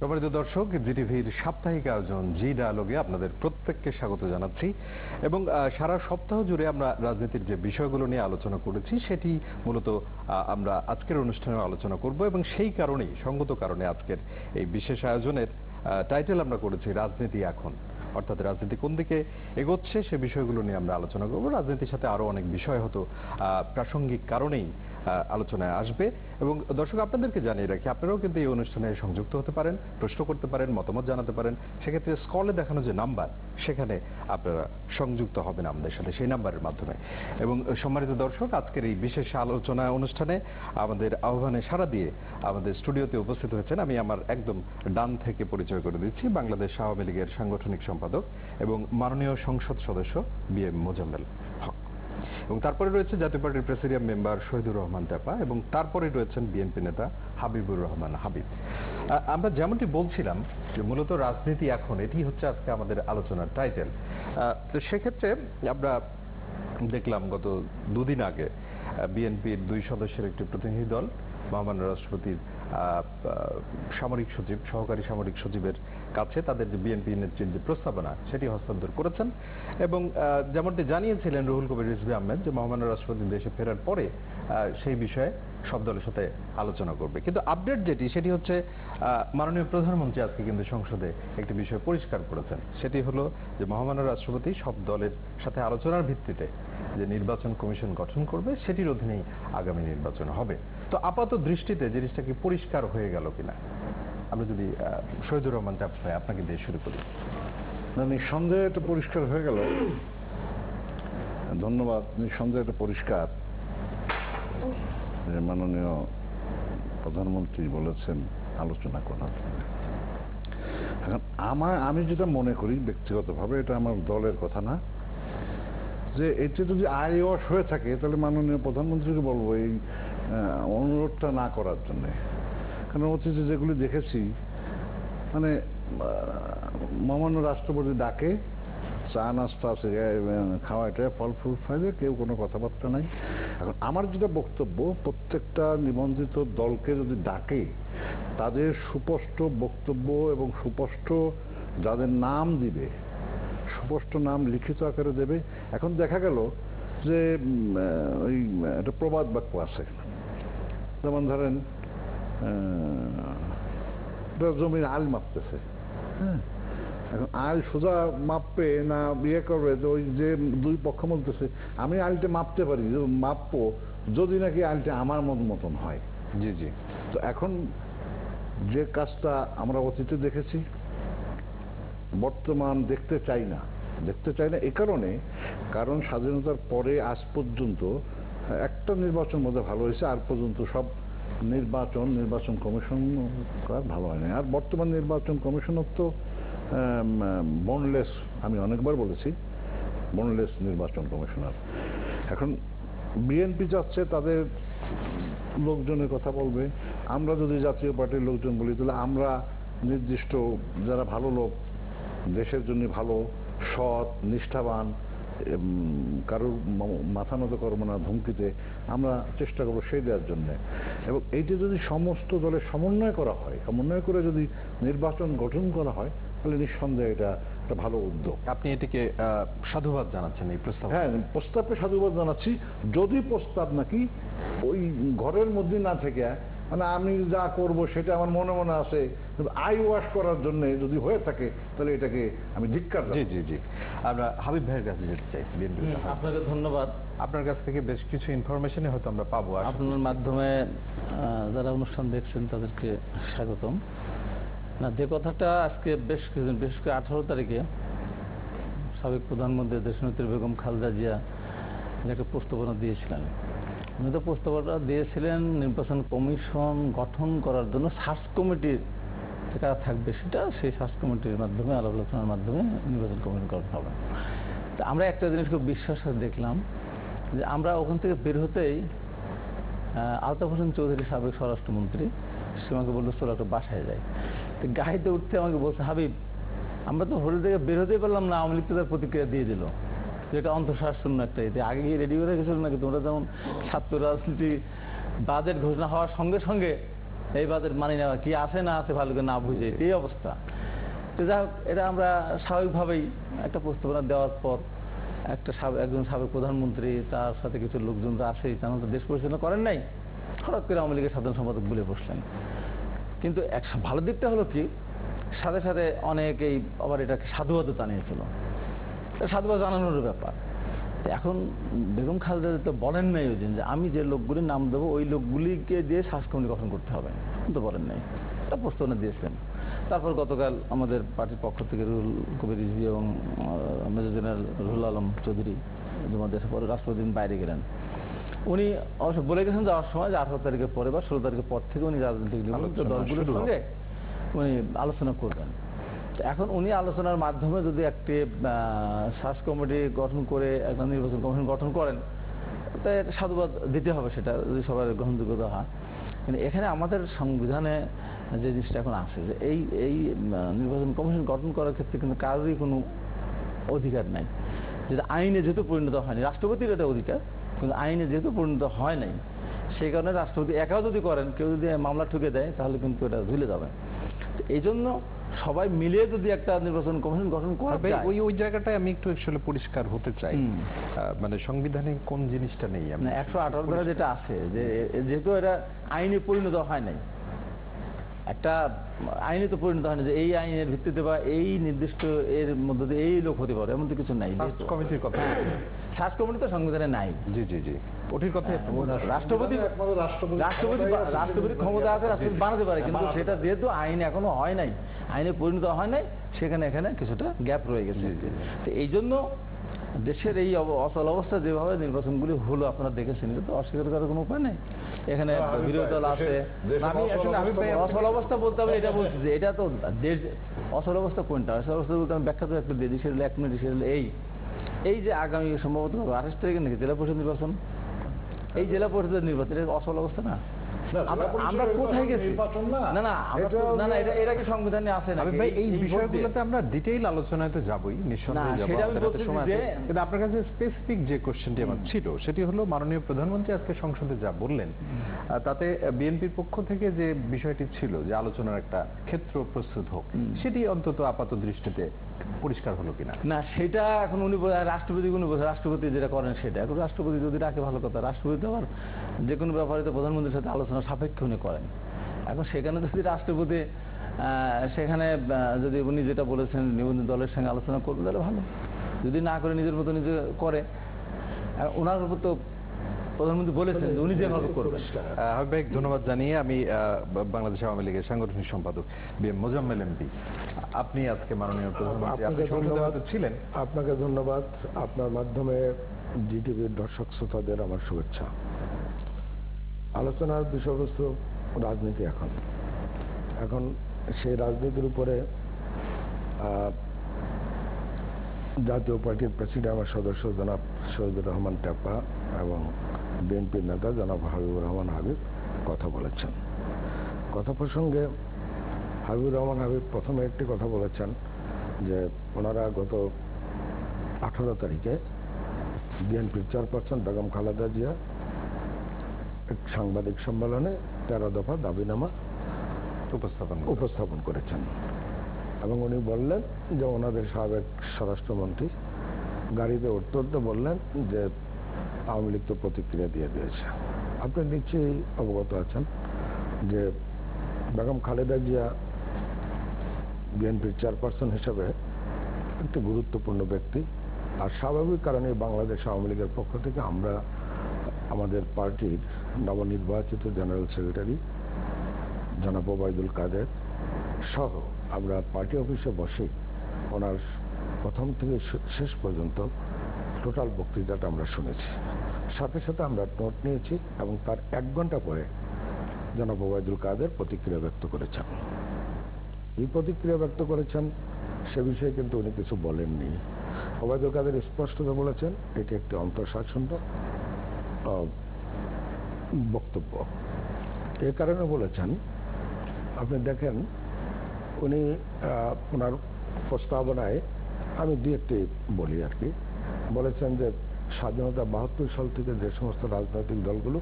সম্মানিত দর্শক, জিটিভির সাপ্তাহিক আয়োজন জি ডায়ালগে আপনাদের প্রত্যেককে স্বাগত জানাচ্ছি। এবং সারা সপ্তাহ জুড়ে আমরা রাজনীতির যে বিষয়গুলো নিয়ে আলোচনা করেছি সেটি মূলত আমরা আজকের অনুষ্ঠানে আলোচনা করব, এবং সেই কারণেই সঙ্গত কারণে আজকের এই বিশেষ আয়োজনের টাইটেল আমরা করেছি রাজনীতি এখন, অর্থাৎ রাজনীতি কোন দিকে এগোচ্ছে সে বিষয়গুলো নিয়ে আমরা আলোচনা করব। রাজনীতির সাথে আরো অনেক বিষয় হয়তো প্রাসঙ্গিক কারণেই আলোচনায় আসবে। এবং দর্শক, আপনাদেরকে জানিয়ে রাখি, আপনারাও কিন্তু এই অনুষ্ঠানে সংযুক্ত হতে পারেন, প্রশ্ন করতে পারেন, মতামত জানাতে পারেন। সেক্ষেত্রে স্ক্রলে দেখানো যে নাম্বার, সেখানে আপনারা সংযুক্ত হবেন আমাদের সাথে সেই নাম্বারের মাধ্যমে। এবং সম্মানিত দর্শক, আজকের এই বিশেষ আলোচনা অনুষ্ঠানে আমাদের আহ্বানে সাড়া দিয়ে আমাদের স্টুডিওতে উপস্থিত হয়েছেন, আমি আমার একদম ডান থেকে পরিচয় করে দিচ্ছি, বাংলাদেশ আওয়ামী লীগের সাংগঠনিক সম্পাদক এবং মাননীয় সংসদ সদস্য বিএম মোজাম্মেল হক। এবং তারপরে রয়েছে জাতীয় পার্টির প্রেসিডিয়াম মেম্বার শহীদুর রহমান তেপা, এবং তারপরে রয়েছেন বিএনপি নেতা হাবিবুর রহমান হাবিব। আমরা যেমনটি বলছিলাম যে মূলত রাজনীতি এখন, এটি হচ্ছে আজকে আমাদের আলোচনার টাইটেল। তো সেক্ষেত্রে আমরা দেখলাম গত দুদিন আগে বিএনপির 2 সদস্যের একটি প্রতিনিধি দল মহামান্য রাষ্ট্রপতির সামরিক সচিব, সহকারী সামরিক সচিবের কাছে তাদের যে বিএনপি নেত্রীর যে প্রস্তাবনা সেটি হস্তান্তর করেছেন। এবং যেমনটি জানিয়েছিলেন রুহুল কবির রিজভী আহমেদ যে মহামান্য রাষ্ট্রপতি দেশে ফেরার পরে সেই বিষয়ে সব দলের সাথে আলোচনা করবে। কিন্তু আপডেট যেটি, সেটি হচ্ছে মাননীয় প্রধানমন্ত্রী আজকে কিন্তু সংসদে একটি বিষয় পরিষ্কার করেছেন, সেটি হলো যে মহামান্য রাষ্ট্রপতি সব দলের সাথে আলোচনার ভিত্তিতে যে নির্বাচন কমিশন গঠন করবে সেটির অধীনেই আগামী নির্বাচন হবে। তো আপাত দৃষ্টিতে জিনিসটা কি পরিষ্কার হয়ে গেল কিনা, আমরা যদি শহীদুর রহমান চাপ ভাই আপনাকে দিয়ে শুরু করি। না, নিঃসন্দেহে এটা পরিষ্কার হয়ে গেল। ধন্যবাদ। নিঃসন্দেহে এটা পরিষ্কার যে মাননীয় প্রধানমন্ত্রী বলেছেন আলোচনা করার। এখন আমি যেটা মনে করি ব্যক্তিগতভাবে, এটা আমার দলের কথা না, যে এটা যদি আই ওয়াশ হয়ে থাকে তাহলে মাননীয় প্রধানমন্ত্রীকে বলবো এই অনুরোধটা না করার জন্যে। কারণ অতীতে যেগুলি দেখেছি, মানে মহামান্য রাষ্ট্রপতি ডাকে, চা নাস্তা আছে, খাওয়াটা ফল ফুল খাইলে কেউ কোনো কথাবার্তা নাই। এখন আমার যেটা বক্তব্য, প্রত্যেকটা নিবন্ধিত দলকে যদি ডাকে তাদের সুস্পষ্ট বক্তব্য এবং সুস্পষ্ট যাদের নাম দিবে, সুস্পষ্ট নাম লিখিত আকারে দেবে। এখন দেখা গেল যে ওই একটা প্রবাদ বাক্য আছে, যেমন ধরেন জমির আল মাপতেছে, হ্যাঁ, এখন আল সোজা মাপবে না বিয়ে করবে, তো ওই যে দুই পক্ষ বলতেছে আমি আলটা মাপতে পারি, মাপবো যদি নাকি আলটা আমার মতন হয়। জি জি। তো এখন যে কাজটা আমরা অতীতে দেখেছি, বর্তমান দেখতে চাই না এ কারণে, কারণ স্বাধীনতার পরে আজ পর্যন্ত একটা নির্বাচন মধ্যে ভালো হয়েছে, আর পর্যন্ত সব নির্বাচন কমিশন ভালো হয় না। আর বর্তমান নির্বাচন কমিশনের তো বোনলেস, আমি অনেকবার বলেছি, বোনলেস নির্বাচন কমিশনার। এখন বিএনপি যাচ্ছে তাদের লোকজনের কথা বলবে, আমরা যদি জাতীয় পার্টির লোকজন বলি তাহলে আমরা নির্দিষ্ট যারা ভালো লোক, দেশের জন্য ভালো, সৎ, নিষ্ঠাবান, কারোর মাথা নত করবো না ধমকিতে, আমরা চেষ্টা করবো সেই দেওয়ার জন্য। এবং এইটা যদি সমস্ত দলের সমন্বয় করা হয়, সমন্বয় করে যদি নির্বাচন গঠন করা হয়, তাহলে নিঃসন্দেহে এটা একটা ভালো উদ্যোগ। আপনি এটিকে সাধুবাদ জানাচ্ছেন এই প্রস্তাব? হ্যাঁ, প্রস্তাবকে সাধুবাদ জানাচ্ছি, যদি প্রস্তাব নাকি ওই ঘরের মধ্যে না থেকে, মানে আমি যা করব সেটা আমার মনে মনে আছে, আই ওয়াশ করার জন্য যদি হয়ে থাকে তাহলে এটাকে আমি ধিক্কার। জি জি জি। আমরা হাবিব ভাইয়ের কাছে যেতে চাই। আপনাকে ধন্যবাদ। আপনার কাছ থেকে বেশ কিছু ইনফরমেশন হয়তো আমরা পাবো আপনার মাধ্যমে। যারা অনুষ্ঠান দেখছেন তাদেরকে স্বাগতম। না, যে কথাটা আজকে বেশ কিছুদিন, বিশেষ করে 18 তারিখে সাবেক প্রধানমন্ত্রী দেশনেত্রী বেগম খালেদা জিয়া একটা প্রস্তাবনা দিয়েছিলেন। উনি তো প্রস্তাবনা দিয়েছিলেন নির্বাচন কমিশন গঠন করার জন্য সার্চ কমিটির কারা থাকবে সেটা, সেই সার্চ কমিটির মাধ্যমে আলাপ আলোচনার মাধ্যমে নির্বাচন কমিশন গঠন হবে। তা আমরা একটা জিনিস খুব বিশ্বাসের দেখলাম যে আমরা ওখান থেকে বের হতেই আলতাফ হোসেন চৌধুরী সাবেক স্বরাষ্ট্রমন্ত্রী সে আমাকে বললো চলো একটা বাসায় যাই। তো গাড়িতে উঠতে আমাকে বলছে, হাবিব আমরা তো হোটেল থেকে বের হতেই পারলাম না, আওয়ামী লীগ তাদের প্রতিক্রিয়া দিয়ে দিল, যেটা অন্তঃশ্বাস শূন্য একটা ইতি। আগে গিয়ে রেডি করে গেছিল নাকি তোমরা, যেমন ছাত্র রাজনীতি বাজেট ঘোষণা হওয়ার সঙ্গে সঙ্গে এই বাদের মানি নেওয়া কি আছে না আছে ভালো করে না বুঝে এই অবস্থা। তো যাই হোক, এটা আমরা স্বাভাবিকভাবেই একটা প্রস্তাবনা দেওয়ার পর একজন সাবেক প্রধানমন্ত্রী তার সাথে কিছু লোকজনরা আসে, তারা তো দেশ পরিচালনা করেন নাই, হঠাৎ করে আওয়ামী লীগের সাধারণ সম্পাদক বলে বসলেন। কিন্তু এক ভালো দিকটা হলো কি, সাথে সাথে অনেকেই আবার এটাকে সাধুবাদও জানিয়েছিল, সাধুবাদ জানানোর ব্যাপার। এখন বেগম খালেদা তো বলেন নাই ওই দিন যে আমি যে লোকগুলির নাম দেবো ওই লোকগুলিকে দিয়ে স্বাস্থ্য কমিটি গঠন করতে হবে, কিন্তু বলেন নাই, এটা প্রস্তাবনা দিয়েছিলেন। তারপর গতকাল আমাদের পার্টির পক্ষ থেকে রুহুল কবির রিজভী এবং মেজর জেনারেল রুহুল আলম চৌধুরী জমা দেশের পরে রাষ্ট্রপতি বাইরে গেলেন। উনি অবশ্য বলে গেছেন যাওয়ার সময় যে 18 তারিখের পরে বা 16 তারিখের পর থেকে উনি রাজনৈতিক দলগুলোর সঙ্গে উনি আলোচনা করবেন। এখন উনি আলোচনার মাধ্যমে যদি একটি সার্চ কমিটি গঠন করে একটা নির্বাচন কমিশন গঠন করেন, তাই সাধুবাদ দিতে হবে, সেটা যদি সবার গ্রহণযোগ্যতা হয়। কিন্তু এখানে আমাদের সংবিধানে যে জিনিসটা এখন আসে যে এই নির্বাচন কমিশন গঠন করার ক্ষেত্রে কিন্তু কারোরই কোনো অধিকার নাই, যেটা আইনে যেহেতু পরিণত হয়নি। রাষ্ট্রপতির এটা অধিকার, কিন্তু আইনে যেহেতু পরিণত হয় নাই, সেই কারণে রাষ্ট্রপতি একাও যদি করেন, কেউ যদি মামলা ঠুকে দেয় তাহলে কিন্তু এটা ঝুলে যাবে। এই জন্য সবাই মিলে যদি একটা নির্বাচন কমিশন গঠন করা যায়, ওই জায়গাটায় আমি একটু আসলে পরিষ্কার হতে চাই, মানে সংবিধানে কোন জিনিসটা নেই? 118 ধারা যেটা আছে যে যেহেতু এটা আইনে পরিণত হয় নাই, একটা আইনে তো পরিণত হয় না যে এই আইনের ভিত্তিতে বা এই নির্দিষ্ট এর মধ্যে দিয়ে এই লোক হতে পারে, এমন তো কিছু নাই। কমিটির কথা, সার্চ কমিটি তো সংবিধানে নাই। জি জি জি, ওটির কথা রাষ্ট্রপতির ক্ষমতা আছে, রাষ্ট্রপতি বানাতে পারে, কিন্তু সেটা যেহেতু আইন এখনো হয় নাই, আইনে পরিণত হয় নাই, সেখানে এখানে কিছুটা গ্যাপ রয়ে গেছে। তো এই জন্য দেশের এই অচল অবস্থা যেভাবে নির্বাচনগুলি হলো আপনারা দেখেছেন, এটা তো অস্বীকার করার কোনো উপায় নেই। এখানে বিরোধী দল আছে, আমি অচল অবস্থা বলতে হবে, এটা বলছি যে এটা তো দেশ অচল অবস্থা কোনটা, অচল অবস্থা বলতে আমি ব্যাখ্যা তো একটু দিয়ে দিই, সেটা 1 মিনিট। সেটা এই যে আগামী সম্ভবত 28 তারিখে নাকি জেলা পরিষদ নির্বাচন, এই জেলা পরিষদের নির্বাচন এটা অচল অবস্থা না? আমরা কোথায় গেছি? না না না, এটা কি সংবিধানে আছে না? এই বিষয়গুলোতে আমরা ডিটেইল আলোচনায় তো যাবই, নিঃসন্দেহে যাব। কিন্তু আপনার কাছে স্পেসিফিক যে কোশ্চেনটি আমার ছিল সেটি হলো, মাননীয় প্রধানমন্ত্রী আজকে সংসদে যা বললেন, তাতে বিএনপির পক্ষ থেকে যে বিষয়টি ছিল যে আলোচনার একটা ক্ষেত্র প্রস্তুত হোক, সেটি অন্তত আপাত দৃষ্টিতে পরিষ্কার হলো কিনা? না, সেটা এখন উনি রাষ্ট্রপতি রাষ্ট্রপতি যেটা করেন সেটা এখন রাষ্ট্রপতি যদি ডাকে ভালো কথা, রাষ্ট্রপতি আবার যে কোনো ব্যাপারে তো প্রধানমন্ত্রীর সাথে আলোচনা সাপেক্ষে উনি করেন। এখন সেখানে যদি রাষ্ট্রপতি সেখানে যদি উনি যেটা বলেছেন নিবন্ধিত দলের সঙ্গে আলোচনা করবে তাহলে ভালো, যদি না করে নিজের মতো নিজে করে, ওনার উপর তো প্রধানমন্ত্রী বলেছেন যে উনি যেভাবে করবেন। ভাই ধন্যবাদ জানিয়ে আমি বাংলাদেশ আওয়ামী লীগের সাংগঠনিক সম্পাদক বি.এম. মোজাম্মেল এমপি, আপনি আজকে মাননীয় প্রধানমন্ত্রী ছিলেন। আপনাকে ধন্যবাদ। আপনার মাধ্যমে জিটিভির দর্শক শ্রোতাদের আমার শুভেচ্ছা। আলোচনার বিষয়বস্তু রাজনীতি। এখন সেই রাজনীতির উপরে জাতীয় পার্টির প্রেসিডেন্ট আমার সদস্য জনাব শহীদুর রহমান টেপা এবং বিএনপির নেতা জনাব হাবিবুর রহমান হাবিব কথা বলেছেন। কথা প্রসঙ্গে হাবিবুর রহমান হাবিব প্রথমে একটি কথা বলেছেন যে ওনারা গত 18 তারিখে বিএনপির চেয়ারপারসন বেগম খালেদা জিয়া এক সাংবাদিক সম্মেলনে 13 দফা দাবিনামা উপস্থাপন করেছেন এবং উনি বললেন যে ওনাদের সাবেক স্বরাষ্ট্রমন্ত্রী গাড়িতে উঠতে উঠতে বললেন যে আওয়ামী লীগ তো প্রতিক্রিয়া দিয়ে দিয়েছে। আপনি নিশ্চয়ই অবগত আছেন যে বেগম খালেদা জিয়া বিএনপির চেয়ারপারসন হিসেবে একটি গুরুত্বপূর্ণ ব্যক্তি, আর স্বাভাবিক কারণে বাংলাদেশ আওয়ামী লীগের পক্ষ থেকে আমরা আমাদের পার্টির নবনির্বাচিত জেনারেল সেক্রেটারি জনাব ওবায়দুল কাদের সহ আমরা পার্টি অফিসে বসে ওনার প্রথম থেকে শেষ পর্যন্ত টোটাল বক্তৃতাটা আমরা শুনেছি। সাথে সাথে আমরা নোট নিয়েছি এবং তার 1 ঘন্টা পরে জনাব ওবায়দুল কাদের প্রতিক্রিয়া ব্যক্ত করেছেন। এই প্রতিক্রিয়া ব্যক্ত করেছেন সে বিষয়ে কিন্তু উনি কিছু বলেননি। ওবায়দুল কাদের স্পষ্টত বলেছেন এটি একটি অন্তঃশাসন বক্তব্য। এ কারণে বলেছেন, আপনি দেখেন উনি ওনার প্রস্তাবনায় আমি 2-1টি বলি আর কি, বলেছেন যে স্বাধীনতা 72 সাল থেকে যে সমস্ত রাজনৈতিক দলগুলো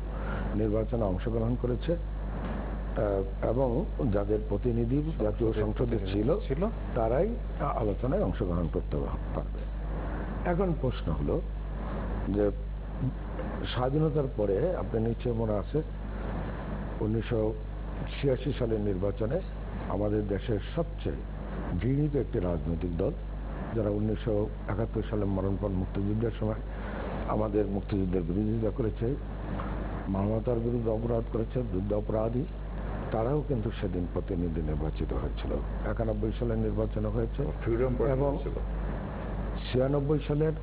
নির্বাচনে অংশগ্রহণ করেছে এবং যাদের প্রতিনিধি জাতীয় সংসদে ছিল তারাই আলোচনায় অংশগ্রহণ করতে পারবে। এখন প্রশ্ন হলো যে স্বাধীনতার পরে আপনি নিশ্চয় মনে আছে 1986 সালের নির্বাচনে আমাদের দেশের সবচেয়ে ঘৃণিত একটি রাজনৈতিক দল, যারা 1971 সালে মরণপণ মুক্তিযুদ্ধের সময় আমাদের মুক্তিযুদ্ধের বিরোধিতা করেছে, মানবতার বিরুদ্ধে অপরাধ করেছে, যুদ্ধ অপরাধী, তারাও কিন্তু সেদিন প্রতিনিধি নির্বাচিত হয়েছিল। 91 সালের নির্বাচন হয়েছে এবং 96 সালের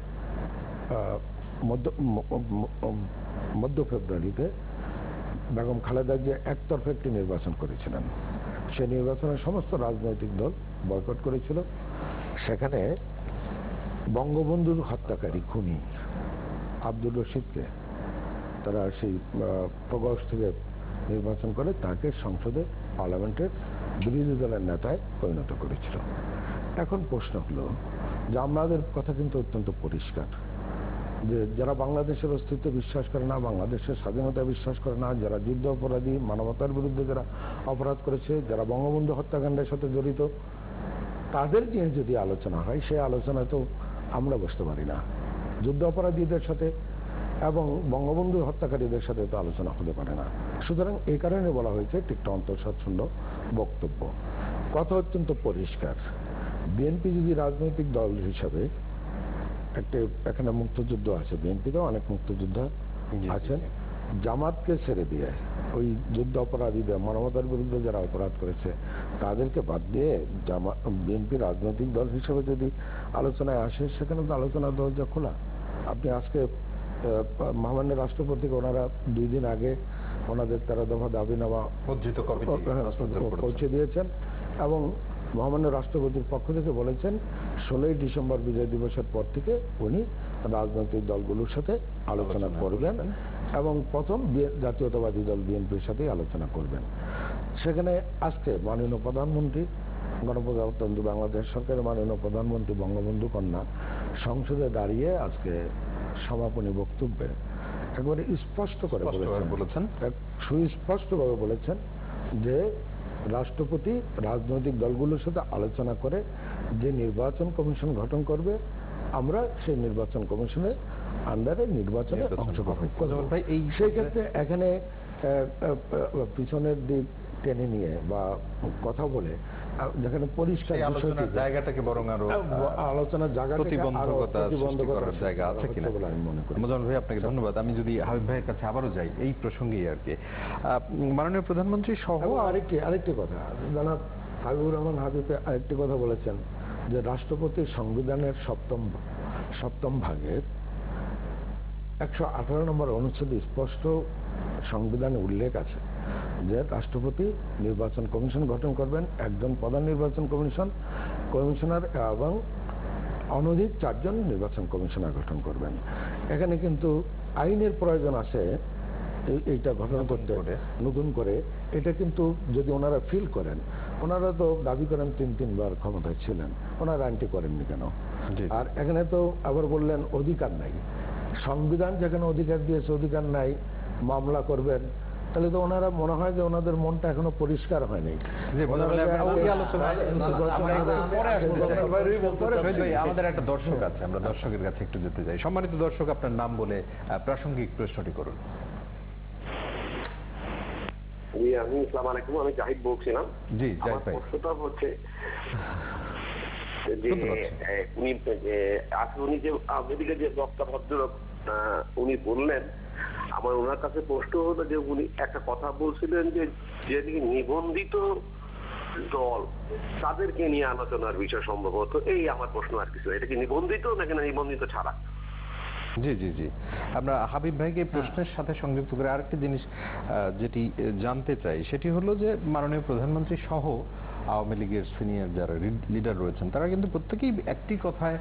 মধ্য ফেব্রুয়ারিতে বেগম খালেদা জিয়া একতরফা একটি নির্বাচন করেছিলেন। সেই নির্বাচনে সমস্ত রাজনৈতিক দল বয়কট করেছিল। সেখানে বঙ্গবন্ধুর হত্যাকারী খুনি আব্দুর রশিদকে তারা সেই প্রকাশ থেকে নির্বাচন করে তাকে সংসদে পার্লামেন্টের বিরোধী দলের নেতায় পরিণত করেছিল। এখন প্রশ্ন হলো যে আমাদের কথা কিন্তু অত্যন্ত পরিষ্কার যে যারা বাংলাদেশের অস্তিত্বে বিশ্বাস করে না, বাংলাদেশের স্বাধীনতা বিশ্বাস করে না, যারা যুদ্ধ অপরাধী, মানবতার বিরুদ্ধে যারা অপরাধ করেছে, যারা বঙ্গবন্ধু হত্যাকাণ্ডের সাথে জড়িত, তাদের নিয়ে যদি আলোচনা হয় সেই আলোচনায় তো আমরা বসতে পারি না। যুদ্ধ অপরাধীদের সাথে এবং বঙ্গবন্ধু হত্যাকারীদের সাথে তো আলোচনা হতে পারে না। সুতরাং এই কারণে বলা হয়েছে একটা অন্তঃসারশূন্য বক্তব্য। কথা অত্যন্ত পরিষ্কার, বিএনপি যদি রাজনৈতিক দল হিসাবে এখানে মুক্তিযুদ্ধ আছে, বিএনপিতেও অনেক মুক্তিযোদ্ধা আছেন, জামাতকে ছেড়ে দিয়ে ওই যুদ্ধ অপরাধীদের, মানবতার বিরুদ্ধে যারা অপরাধ করেছে তাদেরকে বাদ দিয়ে বিএনপি রাজনৈতিক দল হিসেবে যদি আলোচনায় আসে, সেখানে তো আলোচনার দরজা খোলা। আপনি আজকে মহামান্য রাষ্ট্রপতিকে ওনারা 2 দিন আগে ওনাদের 13 দফা দাবিনামা পৌঁছে দিয়েছেন এবং মহামান্য রাষ্ট্রপতির পক্ষ থেকে বলেছেন 16ই ডিসেম্বর বিজয় দিবসের পর থেকে উনি রাজনৈতিক দলগুলোর সাথে আলোচনা করবেন এবং প্রথম জাতীয়তাবাদী দল বিএনপির সাথে আলোচনা করবেন। সেখানে আজকে মাননীয় প্রধানমন্ত্রী, গণপ্রজাতন্ত্রী বাংলাদেশ সরকারের মাননীয় প্রধানমন্ত্রী বঙ্গবন্ধু কন্যা সংসদে দাঁড়িয়ে আজকে সমাপনী বক্তব্যে একবারে স্পষ্ট করে বলেছেন, সুস্পষ্টভাবে বলেছেন যে রাষ্ট্রপতি রাজনৈতিক দলগুলোর সাথে আলোচনা করে যে নির্বাচন কমিশন গঠন করবে, আমরা সেই নির্বাচন কমিশনের আন্ডারে নির্বাচনে অংশগ্রহণ করব। সেই ক্ষেত্রে এখানে পিছনের দিক টেনে নিয়ে বা কথা বলে যেখানে পরিষ্কার জায়গাটাকে বরং আরো আলোচনার প্রতিবন্ধকতার জায়গা আছে কিনা আমি মনে করি। মোজাম্মেল ভাই, আপনাকে ধন্যবাদ। আমি যদি হাবিব ভাইয়ের কাছে আবারও যাই এই প্রসঙ্গেই আর কি, মাননীয় প্রধানমন্ত্রী সহ আরেকটি কথা, জনাব হাবিবুর রহমান হাবিব আরেকটি কথা বলেছেন যে রাষ্ট্রপতি সংবিধানের সপ্তম ভাগের 118 নম্বর অনুচ্ছেদে স্পষ্ট সংবিধানে উল্লেখ আছে যে রাষ্ট্রপতি নির্বাচন কমিশন গঠন করবেন, একজন প্রধান নির্বাচন কমিশনার এবং অনধিক 4 জন নির্বাচন কমিশনার গঠন করবেন। এখানে কিন্তু আইনের প্রয়োজন আছে এইটা গঠন করতে নতুন করে। এটা কিন্তু যদি ওনারা ফিল করেন, ওনারা তো দাবি করেন 3বার ক্ষমতায় ছিলেন, ওনারা আইনটি করেননি কেন? আর এখানে তো আবার বললেন অধিকার নাই, সংবিধান যেখানে অধিকার দিয়েছে অধিকার নাই, মামলা করবেন, তাহলে তো ওনারা মনে হয় যে ওনাদের মনটা এখনো পরিষ্কার হয়নি। আমাদের একটা দর্শক আছে, আমরা দর্শকের কাছে একটু যেতে চাই। সম্মানিত দর্শক, আপনার নাম বলে প্রাসঙ্গিক প্রশ্নটি করুন। আমি আসসালামু আলাইকুম, আমি জাহিদ বলছিলাম। জি জাহিদ ভাই, প্রশ্নটা হচ্ছে যে উনি যে আমেরিকা যে বক্তা ভদ্রলোক উনি বললেন, আমার ওনার কাছে প্রশ্ন হলো যে উনি একটা কথা বলছিলেন যে যেদিকে নিবন্ধিত দল তাদেরকে নিয়ে আলোচনার বিষয় সম্ভবত, এই আমার প্রশ্ন আর কিছু। এটা কি নিবন্ধিত নাকি না নিবন্ধিত ছাড়া? জি জি জি, আমরা হাবিব ভাইকে প্রশ্নের সাথে সংযুক্ত করে আরেকটি জিনিস যেটি জানতে চাই সেটি হলো যে মাননীয় প্রধানমন্ত্রী সহ আওয়ামী লীগের সিনিয়র যারা লিডার রয়েছেন তারা কিন্তু প্রত্যেকেই একটি কথায়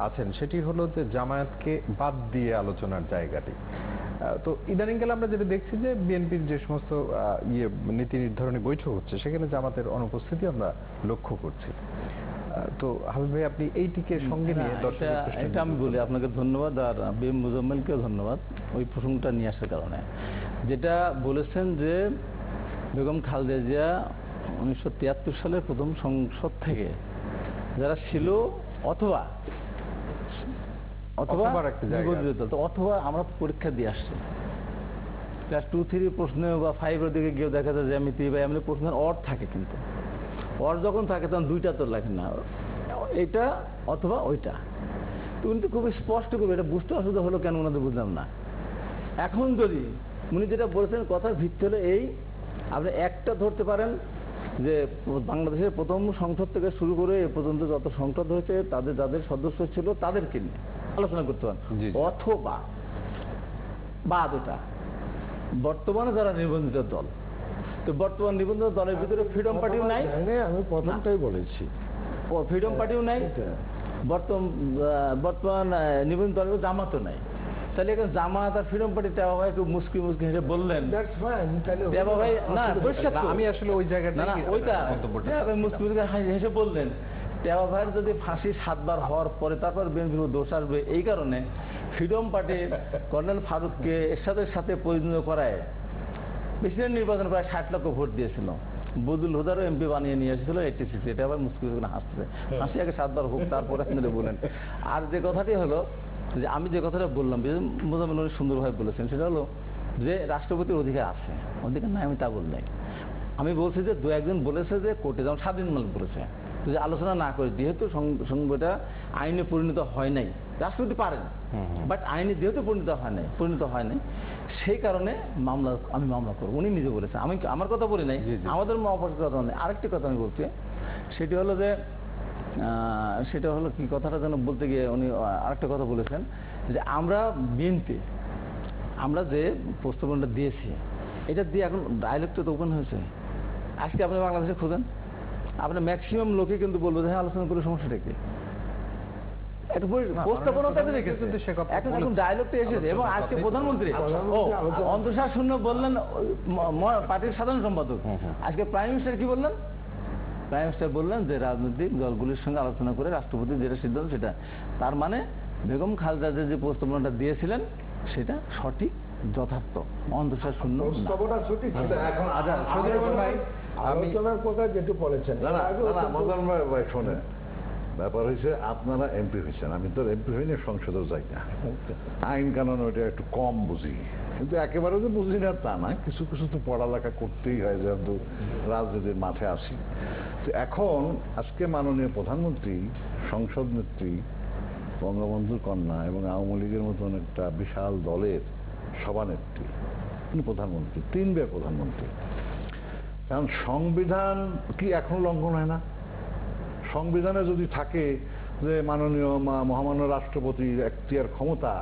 আছেন, সেটি হলো যে জামায়াতকে বাদ দিয়ে আলোচনার জায়গাটি। তো ইদানিংকালে আমরা যেটা দেখছি যে বিএনপির যে সমস্ত নীতি নির্ধারণী বৈঠক হচ্ছে সেখানে জামাতের অনুপস্থিতি আমরা লক্ষ্য করছি। তো হাবিব ভাই, আপনি এইটিকে সঙ্গে নিয়ে এটা আমি বলি, আপনাকে ধন্যবাদ আর বিএম মুজাম্মেলকেও ধন্যবাদ ওই প্রসঙ্গটা নিয়ে আসার কারণে। যেটা বলেছেন যে বেগম খালেদা জিয়া 1973 সালের প্রথম সংসদ থেকে যারা ছিল অথবা অথবার একটা জায়গা। নিবন্ধিত দল, তো অথবা আমরা তো পরীক্ষা দিয়ে আসছি ক্লাস 2-3 প্রশ্নে বা 5-এর দিকে গিয়ে দেখা যায় জ্যামিতি বা এমনি প্রশ্নের অর থাকে, কিন্তু অর যখন থাকে তখন দুইটা তো লেখেন না, এটা অথবা ওইটা। তো উনি তো খুবই স্পষ্ট করে এটা বুঝতে অসুবিধা হলো কেন ওনাদের বুঝলাম না। এখন যদি উনি যেটা বলেছেন কথার ভিত্তি হলো এই, আপনি একটা ধরতে পারেন যে বাংলাদেশের প্রথম সংসদ থেকে শুরু করে এ পর্যন্ত যত সংসদ হয়েছে তাদের যাদের সদস্য ছিল তাদেরকে নিয়ে আলোচনা করতে পারেন, জি। অথবা বা দুটা বর্তমানে যারা নিবন্ধিত দল, তো বর্তমান নিবন্ধিত দলের ভিতরে ফ্রিডম পার্টিও নাই, আমি প্রথমটাই বলেছি, ফ্রিডম পার্টিও নাই, এটা। বর্তমান নিবন্ধিত দলের জামাতও নাই। তাহলে এখন জামাত আর ফ্রিডম পার্টি টেবা ভাই একটু মুসকি মুসকি হেসে বললেন, That's fine, তাহলে টেবা ভাই না পরিষ্কার না, তো। আমি আসলে ওই জায়গাটা না না ওইটা মন্তব্যটা টেবা ভাই মুসকি মুসকি হেসে বললেন টেবা ভাইয়ের যদি ফাঁসি 7 বার হওয়ার পরে তারপর বিএনপির দোষ আসবে, এই কারণে ফ্রিডম পার্টির কর্নেল ফারুককে এরশাদের সাথে পরিণত করায় প্রেসিডেন্ট নির্বাচন প্রায় 60 লক্ষ ভোট দিয়েছিল, বদুল হুদারও এমপি বানিয়ে নিয়ে এসেছিল 86। এটা আবার মুশকিল করে হাসছে, হাসি আগে 7 বার হোক তারপরে আপনারা বলেন। আর যে কথাটি হলো যে আমি যে কথাটা বললাম মোজাম্মেল উনি সুন্দরভাবে বলেছেন, সেটা হলো যে রাষ্ট্রপতির অধিকার আছে, অধিকার নাই আমি তা বল নাই। আমি বলছি যে দু একজন বলেছে যে কোর্টে যেমন স্বাধীন মালিক বলেছে যে আলোচনা না করে, যেহেতু সংবিধানটা আইনে পরিণত হয় নাই, রাষ্ট্রপতি পারেন বাট আইনে যেহেতু পরিণত হয় নাই সেই কারণে আমি মামলা করবো, উনি নিজে বলেছেন, আমি আমার কথা বলি নাই, আমাদের মহাপরিষদের কথা নেই। আরেকটি কথা আমি বলছি, সেটি হলো যে সেটা হলো কি কথাটা যেন বলতে গিয়ে উনি আরেকটা কথা বলেছেন যে আমরা বিএনপি আমরা যে প্রস্তাবনাটা দিয়েছি এটা দিয়ে এখন ডায়ালগটা তো ওপেন হয়েছে। আজকে আপনি বাংলাদেশে খোঁজেন, আপনার ম্যাক্সিমাম লোকে কিন্তু বলবো যে হ্যাঁ আলোচনা করে সমস্যাটা কি, একটা প্রস্তাবনাটা রেখেছে, এখন ডায়ালগটা এসেছে। এবং আজকে প্রধানমন্ত্রী অন্তঃসার শূন্য বললেন পার্টির সাধারণ সম্পাদক, আজকে প্রাইম মিনিস্টার কি বললেন, প্রাইম মিনিস্টার বললেন যে রাজনৈতিক দলগুলির সঙ্গে আলোচনা করে রাষ্ট্রপতি যেটা সিদ্ধান্ত সেটা, তার মানে বেগম খালেদা জিয়া যে প্রস্তাবনাটা দিয়েছিলেন সেটা সঠিক যথার্থ, অন্তঃসার শূন্য না। প্রস্তাবনা সঠিক ছিল। এখন আচ্ছা সজীব ভাই, আমি আলোচনার কথা যেটু বলেছেন, না না মোজাম্মেল ভাই শোনেন, ব্যাপার হয়েছে আপনারা এমপি হয়েছেন, আমি তো এমপি হইনি, সংসদেও যাই না, আইন কানুন ওইটা একটু কম বুঝি, কিন্তু একেবারে যে বুঝি না তা না, কিছু কিছু তো পড়ালেখা করতেই হয়, যেহেতু রাজনীতির মাঠে আসি। তো এখন আজকে মাননীয় প্রধানমন্ত্রী, সংসদ নেত্রী, বঙ্গবন্ধুর কন্যা এবং আওয়ামী লীগের মতন একটা বিশাল দলের সভানেত্রী, তিনি প্রধানমন্ত্রী, 3 বার প্রধানমন্ত্রী। কারণ সংবিধান কি এখন লঙ্ঘন হয় না? সংবিধানে যদি থাকে যে মাননীয় মহামান্য রাষ্ট্রপতির এখতিয়ার ক্ষমতা,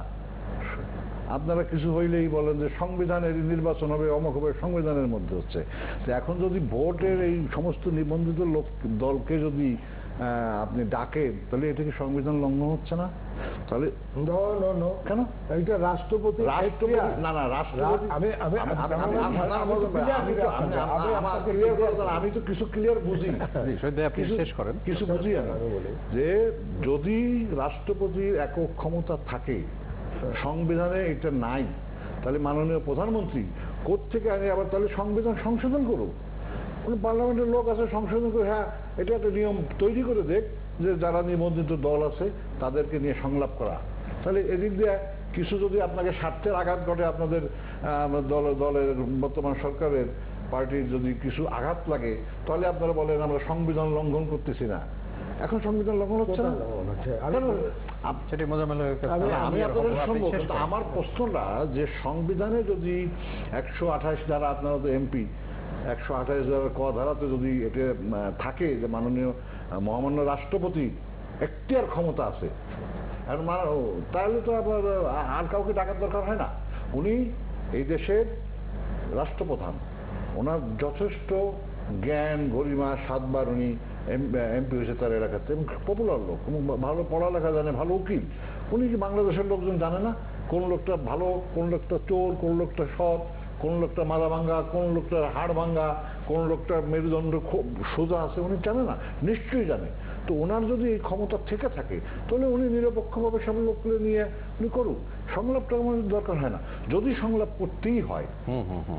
আপনারা কিছু হইলেই বলেন যে সংবিধানের নির্বাচন হবে, অমুক হবে, সংবিধানের মধ্যে হচ্ছে। তো এখন যদি ভোটের এই সমস্ত নিবন্ধিত দলকে যদি আপনি ডাকেন, তাহলে এটা কি সংবিধান লঙ্ঘন হচ্ছে না? তাহলে কেন এটা রাষ্ট্রপতি না রাষ্ট্রপতি আমি তো কিছু ক্লিয়ার বুঝি, আপনি শেষ করেন। কিছু বুঝি আমি যে যদি রাষ্ট্রপতির একক ক্ষমতা থাকে, সংবিধানে এটা নাই, তাহলে মাননীয় প্রধানমন্ত্রী কোত্থেকে আনে আবার তাহলে সংবিধান সংশোধন করুক। পার্লামেন্টের লোক আছে, সংশোধন করে, হ্যাঁ এটা একটা নিয়ম তৈরি করে দেখ যে যারা নিবন্ধিত দল আছে তাদেরকে নিয়ে সংলাপ করা। তাহলে এদিক দিয়ে কিছু যদি আপনাকে স্বার্থের আঘাত ঘটে, আপনাদের দলের বর্তমান সরকারের পার্টির যদি কিছু আঘাত লাগে, তাহলে আপনারা বলেন আমরা সংবিধান লঙ্ঘন করতেছি না। এখন সংবিধান লঙ্ঘন হচ্ছে না, সেটি মোজাম্মেলের কাছে আমি আপনাদের শুনবো, কিন্তু আমার প্রশ্নটা যে সংবিধানে যদি 128 ধারা, আপনারা তো এমপি, 128 ধারার ক ধারাতে যদি এটা থাকে যে মাননীয় মহামান্য রাষ্ট্রপতি এখতিয়ার ক্ষমতা আছে, তাহলে তো আবার আর কাউকে ডাকার দরকার হয় না। উনি এই দেশের রাষ্ট্রপ্রধান, ওনার যথেষ্ট জ্ঞান গরিমা, 7 বার উনি এমপি হয়েছে তার এলাকাতে, এবং পপুলার লোক, ভালো পড়ালেখা জানে, ভালো উকিল। উনি কি বাংলাদেশের লোকজন জানে না কোন লোকটা ভালো, কোন লোকটা চোর, কোন লোকটা সৎ, কোন লোকটা মাথা ভাঙ্গা, কোন লোকটার হাড় ভাঙ্গা, কোন লোকটার মেরুদণ্ড সোজা আছে, উনি জানে না? নিশ্চয়ই জানে। তো ওনার যদি এই ক্ষমতা থেকে থাকে তাহলে উনি নিরপেক্ষভাবে সব লোকগুলো নিয়ে উনি করুন, সংলাপটা আমাদের দরকার হয় না। যদি সংলাপ করতেই হয়,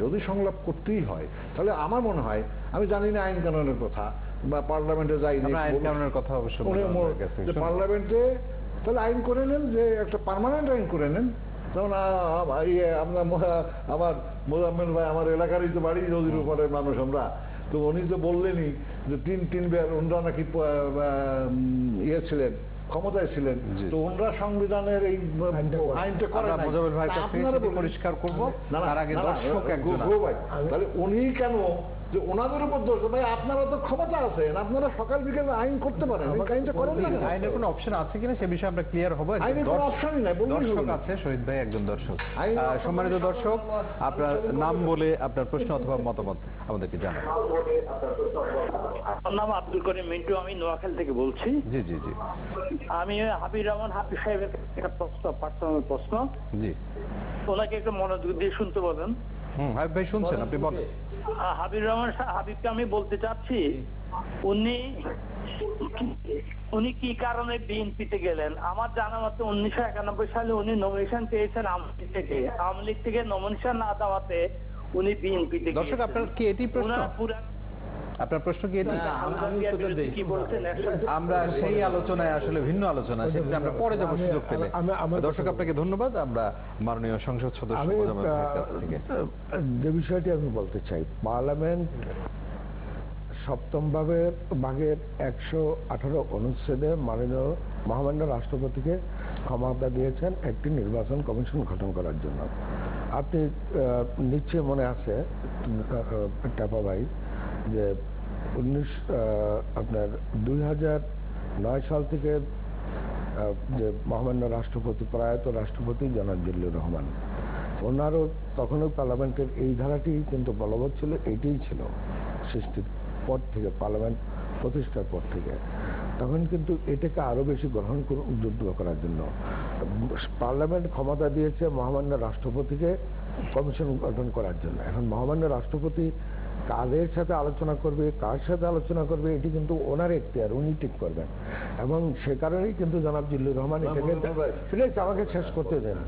যদি সংলাপ করতেই হয়, তাহলে আমার মনে হয়, আমি জানি না আইন কানুনের কথা বা পার্লামেন্টে যাইনি, আইন কানুনের কথা অবশ্য পার্লামেন্টে তাহলে আইন করে নেন, যে একটা পার্মানেন্ট আইন করে নেন। যেমন আপনার আমার মোজাম্মেল ভাই আমার এলাকারই তো বাড়ি, নদীর উপরের মানুষ আমরা, তো উনি তো বললেনই যে তিনবার ওনারা নাকি ইয়ে ছিলেন, ক্ষমতায় ছিলেন, তো ওনারা সংবিধানের এই আইনটা করে নাই। মোজাম্মেল ভাই আপনারা পরিষ্কার করবো, তার আগে দর্শক একজন তাহলে উনি কেন যে ওনাদের উপর দোষ? ভাই আপনারা তো ক্ষমতা আছেন, আপনারা সকাল বিকেল আইন করতে পারেন, আইনটা করেন না। আইনের কোনো অপশন আছে কিনা সে বিষয়ে আমরা ক্লিয়ার হবো। আইনের কোনো অপশনই নাই, দর্শক আছে, শহীদ ভাই একজন দর্শক। সম্মানিত দর্শক, আপনার নাম বলে আপনার প্রশ্ন অথবা মতামত আমাদেরকে জানান। আমার নাম আব্দুল করিম মিন্টু, আমি নোয়াখালী থেকে বলছি। জি জি জি। আমি হাবিব রহমান হাফিজ সাহেবের একটা প্রশ্ন, পার্সোনাল প্রশ্ন, জি ওনাকে একটু মনোযোগ দিয়ে শুনতে বলেন। হাবিব ভাই শুনছেন, আপনি বলেন। হাবিব রহমান হাবিবকে আমি বলতে চাচ্ছি, উনি কি কারণে বিএনপিতে গেলেন? আমার জানা মতে 1991 সালে উনি নমিনেশন পেয়েছেন আওয়ামী লীগ থেকে নমিনেশন না দেওয়াতে উনি বিএনপিতে গেলেন। দর্শক আপনার কি এটি প্রশ্ন? আপনার প্রশ্ন কি এটি? কি বলছেন? আমরা সেই আলোচনায় আসলে ভিন্ন আলোচনা, সেটা আমরা পরে যাবো সুযোগ পেলে। দর্শক আপনাকে ধন্যবাদ। আমরা মাননীয় সংসদ সদস্য মোজাম্মেল ভাইয়ের কাছ থেকে যে বিষয়টি আমি বলতে চাই, পার্লামেন্ট সপ্তম ভাগের 118 অনুচ্ছেদে মাননীয় মহামান্য রাষ্ট্রপতিকে ক্ষমতা দিয়েছেন একটি নির্বাচন কমিশন গঠন করার জন্য। আপনি নিশ্চয়ই মনে আছে টাপা ভাই, যে 2009 সাল থেকে যে মহামান্য রাষ্ট্রপতি, প্রয়াত রাষ্ট্রপতি জনাব জিল্লুর রহমান, ওনারও তখনও পার্লামেন্টের এই ধারাটি কিন্তু বলবৎ ছিল, এইটাই ছিল সৃষ্টির পর থেকে, পার্লামেন্ট প্রতিষ্ঠার পর থেকে। তখন কিন্তু এটাকে আরো বেশি গ্রহণ যুদ্ধ করার জন্য পার্লামেন্ট ক্ষমতা দিয়েছে মহামান্য রাষ্ট্রপতিকে কমিশন গঠন করার জন্য। এখন মহামান্য রাষ্ট্রপতি কাদের সাথে আলোচনা করবে, কার সাথে আলোচনা করবে, এটি কিন্তু ওনার এখতিয়ার, উনি ঠিক করবেন। এবং সে কারণেই কিন্তু জনাব জিল্লুর রহমান এটাকে, আমাকে শেষ করতে দেন,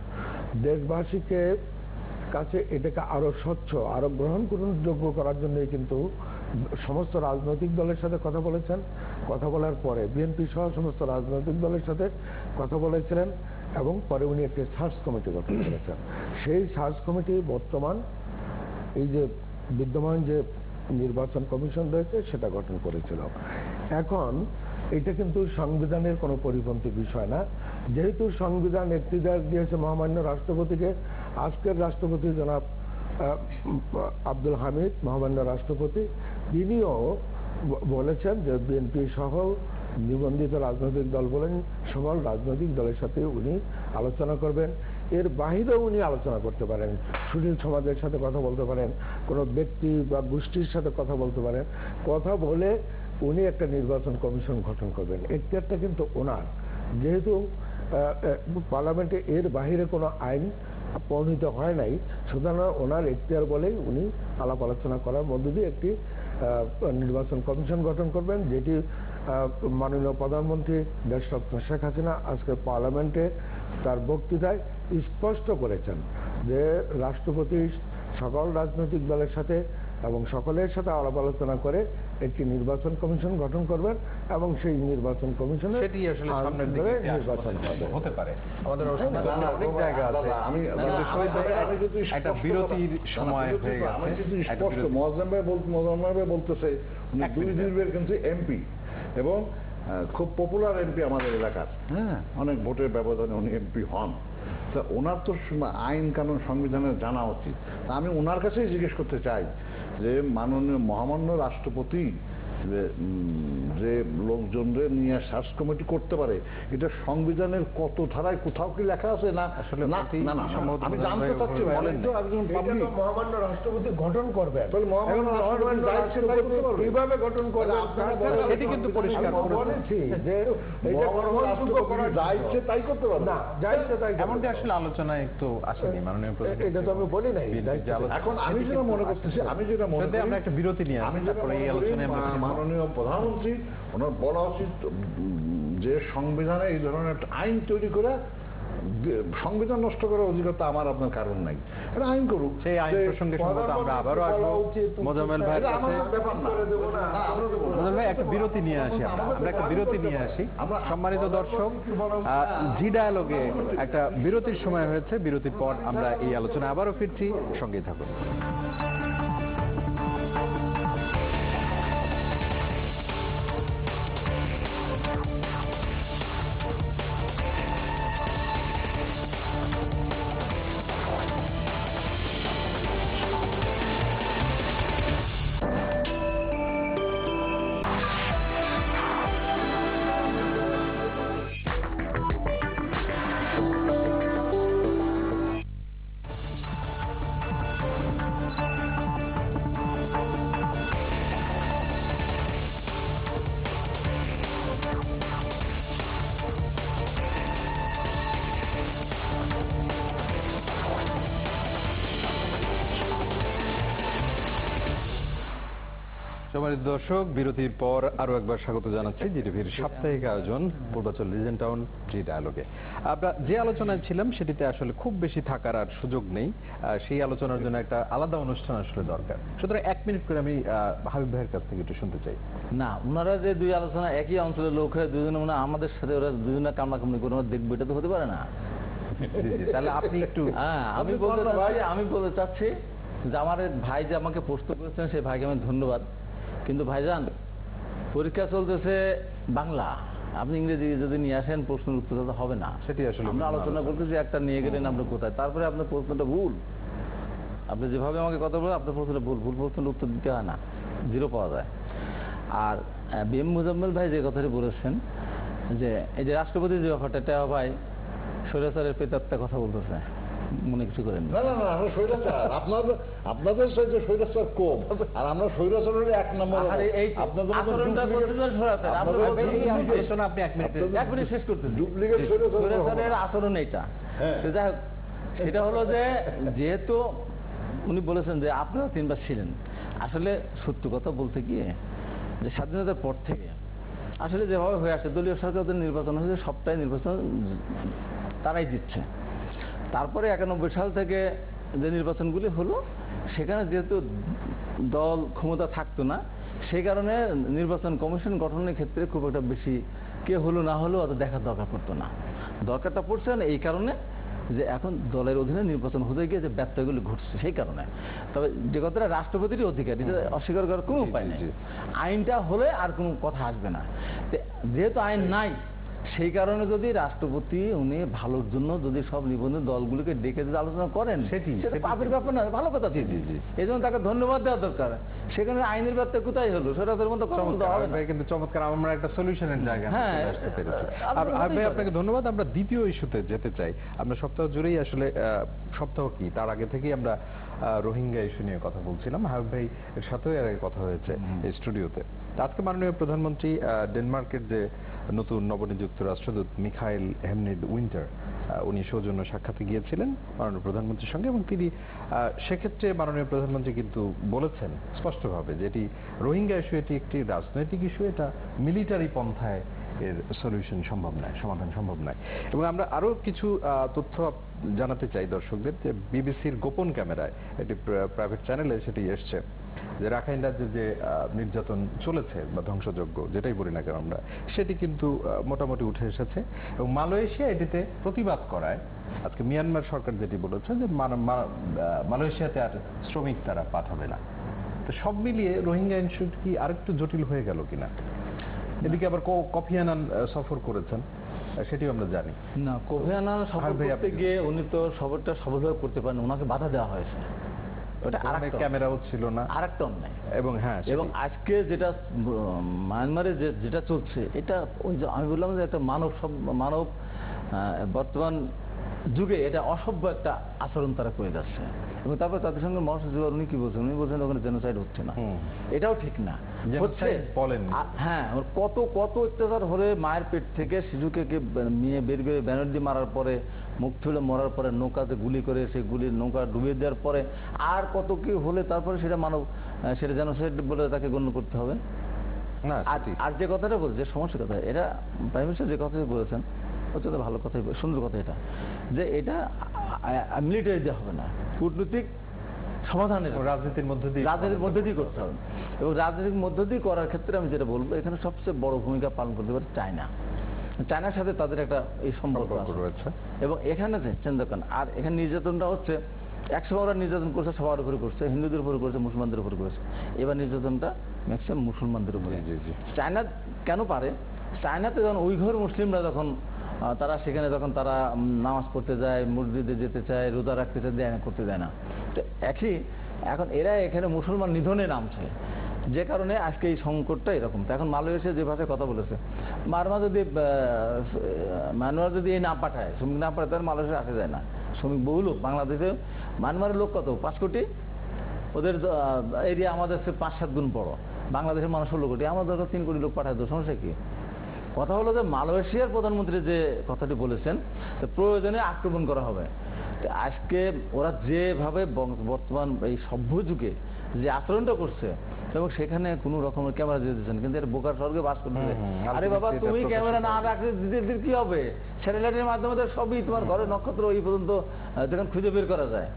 দেশবাসীকে কাছে এটাকে আরো স্বচ্ছ, আরো গ্রহণযোগ্য করার জন্য কিন্তু সমস্ত রাজনৈতিক দলের সাথে কথা বলেছেন। কথা বলার পরে বিএনপি সহ সমস্ত রাজনৈতিক দলের সাথে কথা বলেছিলেন, এবং পরে উনি একটি সার্চ কমিটি গঠন করেছেন। সেই সার্চ কমিটি বর্তমান এই যে বিদ্যমান যে নির্বাচন কমিশন রয়েছে সেটা গঠন করেছিল। এখন এটা কিন্তু সংবিধানের কোনো পরিপন্থী বিষয় না, যেহেতু সংবিধান এখতিয়ার দিয়েছে মহামান্য রাষ্ট্রপতিকে। আজকের রাষ্ট্রপতি জনাব আব্দুল হামিদ, মহামান্য রাষ্ট্রপতি, তিনিও বলেছেন যে বিএনপি সহ নিবন্ধিত রাজনৈতিক দল বলেন সকল রাজনৈতিক দলের সাথে উনি আলোচনা করবেন। এর বাহিরেও উনি আলোচনা করতে পারেন, সুশীল সমাজের সাথে কথা বলতে পারেন, কোনো ব্যক্তি বা গোষ্ঠীর সাথে কথা বলতে পারেন। কথা বলে উনি একটা নির্বাচন কমিশন গঠন করবেন, এখতিয়ারটা কিন্তু ওনার। যেহেতু পার্লামেন্টে এর বাহিরে কোনো আইন প্রণীত হয় নাই, সুতরাং ওনার এখতিয়ার বলেই উনি আলাপ আলোচনা করার মধ্য দিয়ে একটি নির্বাচন কমিশন গঠন করবেন, যেটি মাননীয় প্রধানমন্ত্রী দেশরত্ন শেখ হাসিনা আজকে পার্লামেন্টে তার বক্তৃতায় স্পষ্ট করেছেন যে রাষ্ট্রপতি সকল রাজনৈতিক দলের সাথে এবং সকলের সাথে আলাপ আলোচনা করে একটি নির্বাচন কমিশন গঠন করবেন, এবং সেই নির্বাচন কমিশনে সেটি আসলে সামনের দিকে নির্বাচন হতে পারে। আমাদের অনেক জায়গা আছে, আমি একটা বিরতির সময় হয়ে গেছে। মোজাম্মেল ভাই বলতেছে দুইবার কিন্তু এমপি, এবং খুব পপুলার এমপি আমাদের এলাকার, হ্যাঁ, অনেক ভোটের ব্যবধানে উনি এমপি হন। তা ওনার তো আইন কানুন সংবিধানের জানা উচিত। আমি ওনার কাছেই জিজ্ঞেস করতে চাই যে মাননীয় মহামান্য রাষ্ট্রপতি যে লোকজনদের নিয়ে সার্চ কমিটি করতে পারে, এটা সংবিধানের কত ধারায় কোথাও কি লেখা আছে? না আসলে আমি জানতে চাচ্ছি, মহামান্য রাষ্ট্রপতি গঠন করবেন, কিভাবে গঠন করবেন সেটি কিন্তু পরিষ্কার বলেছি যে যা ইচ্ছে তাই করতে পারবে না, যা ইচ্ছে তাই। এমনটি আসলে আলোচনায় একটু আসেনি মাননীয় প্রধান। এটা তো আমি বলি নাই। এখন আমি যেটা মনে করতেছি, আমরা একটা বিরতি নিয়ে আমি যেটা মাননীয় প্রধানমন্ত্রী ওনার বলা উচিত যে সংবিধানে এই ধরনের একটা আইন তৈরি করে সংবিধান নষ্ট করার অধিকার আমার আপনার কারণ নাই, এটা আইন করুক। সেই আইন প্রসঙ্গে সম্ভবত আমরা আবারও আসবো মোজাম্মেল ভাইয়ের কাছে। মোজাম্মেল ভাই, একটা বিরতি নিয়ে আসি, আমরা একটা বিরতি নিয়ে আসি। সম্মানিত দর্শক, জি ডায়ালগে একটা বিরতির সময় হয়েছে, বিরতির পর আমরা এই আলোচনা আবারও ফিরছি, সঙ্গেই থাকুন। সম্মানিত দর্শক, বিরতির পর আরো একবার স্বাগত জানাচ্ছি জিটিভির সাপ্তাহিক আয়োজন পূর্বাচল লিজেন্ড টাউন জি ডায়ালগে। আমরা যে আলোচনায় ছিলাম সেটিতে আসলে খুব বেশি থাকার আর সুযোগ নেই, সেই আলোচনার জন্য একটা আলাদা অনুষ্ঠান আসলে দরকার। সুতরাং 1 মিনিট করে আমি হাবিব ভাইয়ের কাছ থেকে একটু শুনতে চাই। না, ওনারা যে দুই আলোচনা একই অঞ্চলের লোক হয়ে দুজনে মনে আমাদের সাথে ওরা দুজনে কামড়াকামড়ি করে ওরা দেখবে, এটা তো হতে পারে না। তাহলে আপনি একটু আমি বলতে চাচ্ছি যে আমার ভাই যে আমাকে প্রশ্ন করেছেন সেই ভাইকে আমি ধন্যবাদ, কিন্তু ভাইজান পরীক্ষা চলতেছে বাংলা, আপনি ইংরেজি যদি নিয়ে আসেন প্রশ্নের উত্তর তো হবে না। সেটি আসলে আমরা আলোচনা করতেছি, একটা নিয়ে গেলেন আপনি কোথায়, তারপরে আপনার প্রশ্নটা ভুল, আপনি যেভাবে আমাকে কথা বলেন আপনার প্রশ্নটা ভুল, ভুল প্রশ্নের উত্তর দিতে হয় না, 0 পাওয়া যায়। আর বিএম মোজাম্মেল ভাই যে কথাটি বলেছেন যে এই যে রাষ্ট্রপতি যে ব্যাপারটা, এটা ভাই স্বৈরাচারের পেতাত্তা কথা বলতেছে, মনে কিছু করেন না না না, আমরা স্বৈরাচার, আপনাদের সাথে স্বৈরাচার কম, আর আমরা স্বৈরাচারের 1 নম্বর। আপনি শেষ করতে স্বৈরাচারের আচরণ এইটা। যাই হোক, সেটা হলো যে যেহেতু উনি বলেছেন যে আপনারা 3 বার ছিলেন, আসলে সত্য কথা বলতে গিয়ে যে স্বাধীনতার পর থেকে আসলে যেভাবে হয়ে আসে দলীয় সরকারদের নির্বাচন হয়েছে, সবটাই নির্বাচন তারাই দিচ্ছে। তারপরে 91 সাল থেকে যে নির্বাচনগুলি হলো সেখানে যেহেতু দল ক্ষমতা থাকতো না, সেই কারণে নির্বাচন কমিশন গঠনের ক্ষেত্রে খুব একটা বেশি কে হলো না হলো অত দেখার দরকার পড়তো না। দরকারটা পড়ছে না এই কারণে যে এখন দলের অধীনে নির্বাচন হতে গিয়ে যে ব্যত্যয়গুলি ঘটছে সেই কারণে। তবে যে কথাটা রাষ্ট্রপতিরই অধিকার, এটা অস্বীকার করার কোনো উপায় নেই। আইনটা হলে আর কোনো কথা আসবে না, যেহেতু আইন নাই সেই কারণে যদি রাষ্ট্রপতি উনি ভালোর জন্য যদি সব নিবন্ধন দলগুলোকে ডেকে যদি আলোচনা করেন সেটা পাপের ব্যাপার না, ভালো কথা। এই জন্য তাকে ধন্যবাদ দেওয়া দরকার। সেখানে আইনের ব্যাপারটা কোথায় হলো সেটা তাদের মতো কিন্তু চমৎকার, আমরা একটা সলিউশনের জায়গা। হ্যাঁ, আপনাকে ধন্যবাদ। আমরা দ্বিতীয় ইস্যুতে যেতে চাই। আমরা সপ্তাহ জুড়েই আসলে সপ্তাহ কি তার আগে থেকেই আমরা রোহিঙ্গা ইস্যু নিয়ে কথা বলছিলাম, হাবিব ভাই এর সাথেও এর আগে কথা হয়েছে এই স্টুডিওতে। আজকে মাননীয় প্রধানমন্ত্রী ডেনমার্কের যে নতুন নবনিযুক্ত রাষ্ট্রদূত মিখাইল হেমনিড উইন্টার, উনি সৌজন্য সাক্ষাতে গিয়েছিলেন মাননীয় প্রধানমন্ত্রীর সঙ্গে, এবং তিনি সেক্ষেত্রে মাননীয় প্রধানমন্ত্রী কিন্তু বলেছেন স্পষ্টভাবে যে এটি রোহিঙ্গা ইস্যু, এটি একটি রাজনৈতিক ইস্যু, এটা মিলিটারি পন্থায় এর সলিউশন সম্ভব নয়, সমাধান সম্ভব নয়। এবং আমরা আরো কিছু তথ্য জানাতে চাই দর্শকদের যে বিবিসির গোপন ক্যামেরায়, একটি প্রাইভেট চ্যানেলে সেটি এসছে যে রাখাইন রাজ্যে যে নির্যাতন চলেছে বা ধ্বংসযজ্ঞ যেটাই বলি না কেন আমরা, সেটি কিন্তু মোটামুটি উঠে এসেছে। এবং মালয়েশিয়া এটিতে প্রতিবাদ করায় আজকে মিয়ানমার সরকার যেটি বলেছে যে মালয়েশিয়াতে আর শ্রমিক তারা পাঠাবে না। তো সব মিলিয়ে রোহিঙ্গা ইস্যু কি আরেকটু জটিল হয়ে গেল কিনা? এদিকে আবার কোফি আনান সফর করেছেন, সেটিও আমরা জানি না। কোফি আনান সফর করতে গিয়ে উনি তো সফরটা সফলভাবে করতে পারেন, ওনাকে বাধা দেওয়া হয়েছে, ক্যামেরাও ছিল না, আরেকটা অন্যায়। এবং হ্যাঁ, এবং আজকে যেটা মায়ানমারে যেটা চলছে, এটা ওই যে আমি বললাম যে একটা মানব বর্তমান যুগে এটা অসভ্য একটা আচরণ তারা করে যাচ্ছে। এবং তারপর তাদের সঙ্গে মহাসচিব উনি কি বলছেন, উনি বলছেন ওখানে জেনোসাইড হচ্ছে না, এটাও ঠিক না, হচ্ছে। হ্যাঁ, কত কত অত্যাচার হলে মায়ের পেট থেকে শিশুকে নিয়ে বের করে ব্যানার দিয়ে মারার পরে, মুখ তুলে মরার পরে নৌকাতে গুলি করে সেই গুলি নৌকা ডুবিয়ে দেওয়ার পরে আর কত কি হলে তারপরে সেটা সেটা জেনোসাইড বলে তাকে গণ্য করতে হবে? না, আর সত্যি। আর যে কথাটা বলছে সমস্যার কথা, এটা প্রাইম মিনিস্টার যে কথা বলেছেন অত্যন্ত ভালো কথা, সুন্দর কথা, এটা যে এটা মিলিটারি দিয়ে হবে না, কূটনৈতিক সমাধানের রাজনীতির মধ্যে দিয়ে রাজনীতির মধ্যে দিয়ে করতে হবে। এবং রাজনীতির মধ্যে দিয়ে করার ক্ষেত্রে আমি যেটা বলবো, এখানে সবচেয়ে বড় ভূমিকা পালন করতে পারে চায়না। চায়নার সাথে তাদের একটা এই সম্পর্ক সম্পর্ক আছে। রয়েছে। এবং এখানে চিন্তা করেন, আর এখানে নির্যাতনটা হচ্ছে একসময় ওরা নির্যাতন করছে সবার উপরে করছে, হিন্দুদের উপরে করেছে, মুসলমানদের উপরে করেছে, এবার নির্যাতনটা ম্যাক্সিমাম মুসলমানদের উপরে। জি, জি। চায়না কেন পারে? চায়নাতে যখন উইঘুর মুসলিমরা যখন তারা সেখানে যখন তারা নামাজ পড়তে যায়, মসজিদে যেতে চায়, রোজা রাখতে চায়, দেয় না, করতে দেয় না। তো একই এখন এরা এখানে মুসলমান নিধনে নামছে, যে কারণে আজকে এই সংকটটা এরকম। তো এখন মালয়েশিয়া যে ভাষায় কথা বলেছে, মায়ানমার যদি এই না পাঠায়, শ্রমিক না পাঠায়, তাহলে মালয়েশিয়া আসা যায় না। শ্রমিক বহু লোক বাংলাদেশে, মায়ানমারের লোক কত 5 কোটি, ওদের এরিয়া আমাদের 5-7 গুণ বড়, বাংলাদেশের মানুষ 16 কোটি, আমাদের 3 কোটি লোক পাঠায়, তো সমস্যা কি? কথা হলো যে মালয়েশিয়ার প্রধানমন্ত্রী যে কথাটি বলেছেন, প্রয়োজনে আক্রমণ করা হবে। আজকে ওরা যেভাবে বর্তমান এই সভ্য যুগে যে আচরণটা করছে, এবং সেখানে কোনো রকমের ক্যামেরা দিয়ে দিচ্ছেন, কিন্তু এর বোকার স্বর্গে বাস করতে। আরে বাবা, তুমি ক্যামেরা না রাখলে দিদির কি হবে? স্যাটেলাইটের মাধ্যমে তো সবই তোমার ঘরে নক্ষত্র এই পর্যন্ত যখন খুঁজে বের করা যায়।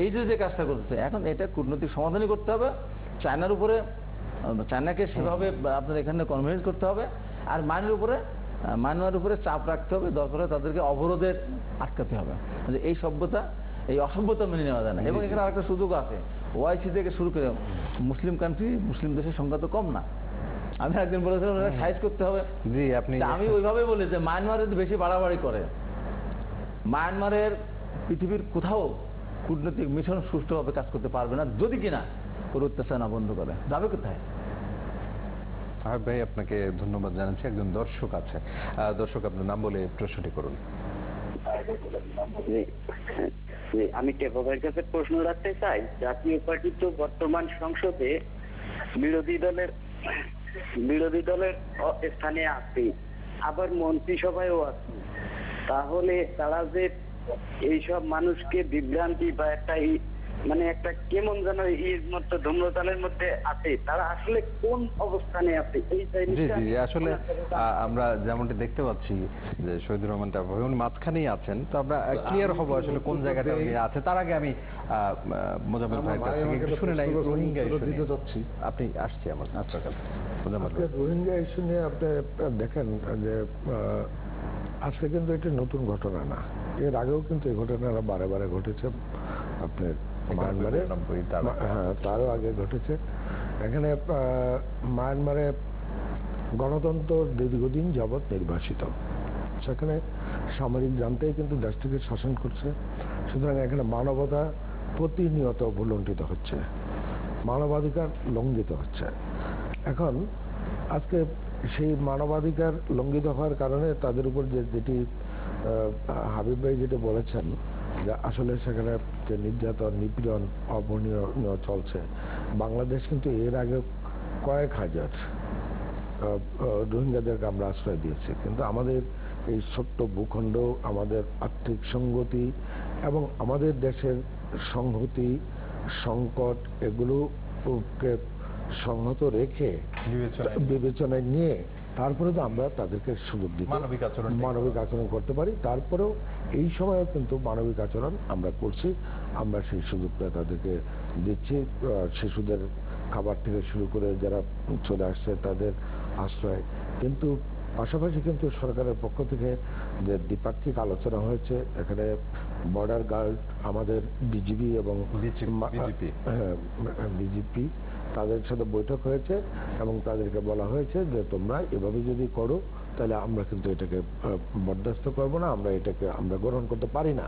এই যে কাজটা করতেছে, এখন এটা কূটনৈতিক সমাধানই করতে হবে। চায়নার উপরে, চায়নাকে সেভাবে আপনার এখানে কনভিন্স করতে হবে, আর মায়ানমারের উপরে চাপ রাখতে হবে, দরকার হলে তাদেরকে অবরোধে আটকাতে হবে। এই সভ্যতা, এই অসভ্যতা মেনে নেওয়া যায় না। এবং এখানে আরেকটা সুযোগ আছে, ওআইসি থেকে শুরু করে মুসলিম কান্ট্রি, মুসলিম দেশের সংখ্যা তো কম না। আমি একদিন বলেছিলাম সাইজ করতে হবে। জি, আপনি আমি ওইভাবে বলি যে মায়ানমার যদি বেশি বাড়াবাড়ি করে, মায়ানমারের পৃথিবীর কোথাও কূটনৈতিক মিশন সুষ্ঠুভাবে কাজ করতে পারবে না, যদি কিনা ওর অত্যাচার না বন্ধ করে। যাবে কোথায়? ভাই, আপনাকে ধন্যবাদ জানাচ্ছি। একজন দর্শক আছে, দর্শক আপনার নাম বলে প্রশ্নটি করুন। আমি টেপোভাইয়ের কাছে প্রশ্ন রাখতে চাই, জাতীয় পার্টি তো বর্তমান সংসদে বিরোধী দলের স্থানে আছে, আবার মন্ত্রিসভায়ও আছে। তাহলে তারা যে এইসব মানুষকে বিভ্রান্তি বা একটা কেমন যেন ধূম্রতালের মধ্যে আছে, তারা আসলে কোন অবস্থানে আছে? জি জি, আসলে আমরা যেমনটি দেখতে পাচ্ছি যে শহীদুর রহমান টাইপ উনি মাঝখানেই আছেন, তো আমরা ক্লিয়ার হব আসলে কোন জায়গাটা উনি আছে। তার আগে আমি মোজাম্মেল ভাইয়ের কাছ থেকে একটু শুনে নাই রোহিঙ্গা ইস্যু নিয়ে। আপনি আসছি আমার আপনার কাছে। মোজাম্মেল ভাই, রোহিঙ্গা ইস্যু নিয়ে আপনি দেখেন যে আজকে কিন্তু এটা নতুন ঘটনা না, এর আগেও কিন্তু এই ঘটনাটা বারে বারে ঘটেছে। আপনার মায়ানমারে, হ্যাঁ, তারও আগে ঘটেছে। এখানে মায়ানমারে গণতন্ত্র দীর্ঘদিন যাবৎ নির্বাসিত, সেখানে সামরিক জান্তাই কিন্তু দেশটিকে শাসন করছে। সুতরাং এখানে মানবতা প্রতিনিয়ত ভুলুণ্ঠিত হচ্ছে, মানবাধিকার লঙ্ঘিত হচ্ছে। এখন আজকে সেই মানবাধিকার লঙ্ঘিত হওয়ার কারণে তাদের উপর যেটি হাবিব ভাই যেটা বলেছেন, যে আসলে সেখানে যে নির্যাতন, নিপীড়ন, অবর্ণনীয় চলছে। বাংলাদেশ কিন্তু এর আগে কয়েক হাজার রোহিঙ্গাদেরকে আমরা আশ্রয় দিয়েছি, কিন্তু আমাদের এই ছোট্ট ভূখণ্ড, আমাদের আর্থিক সংগতি এবং আমাদের দেশের সংহতি, সংকট, এগুলোকে সংহত রেখে বিবেচনায় নিয়ে তারপরে তো আমরা তাদেরকে সুযোগ দিই মানবিক আচরণ করতে পারি। তারপরেও এই সময়ও কিন্তু মানবিক আচরণ আমরা করছি, আমরা সেই সুযোগটা তাদেরকে দিচ্ছি। শিশুদের খাবার থেকে শুরু করে যারা চলে আসছে তাদের আশ্রয়। কিন্তু পাশাপাশি কিন্তু সরকারের পক্ষ থেকে যে দ্বিপাক্ষিক আলোচনা হয়েছে, এখানে বর্ডার গার্ড, আমাদের বিজিবি এবং বিজেপি, তাদের সাথে বৈঠক হয়েছে এবং তাদেরকে বলা হয়েছে যে তোমরা এভাবে যদি করো তাহলে আমরা কিন্তু এটাকে বরদাস্ত করবো না, আমরা গ্রহণ করতে পারি না।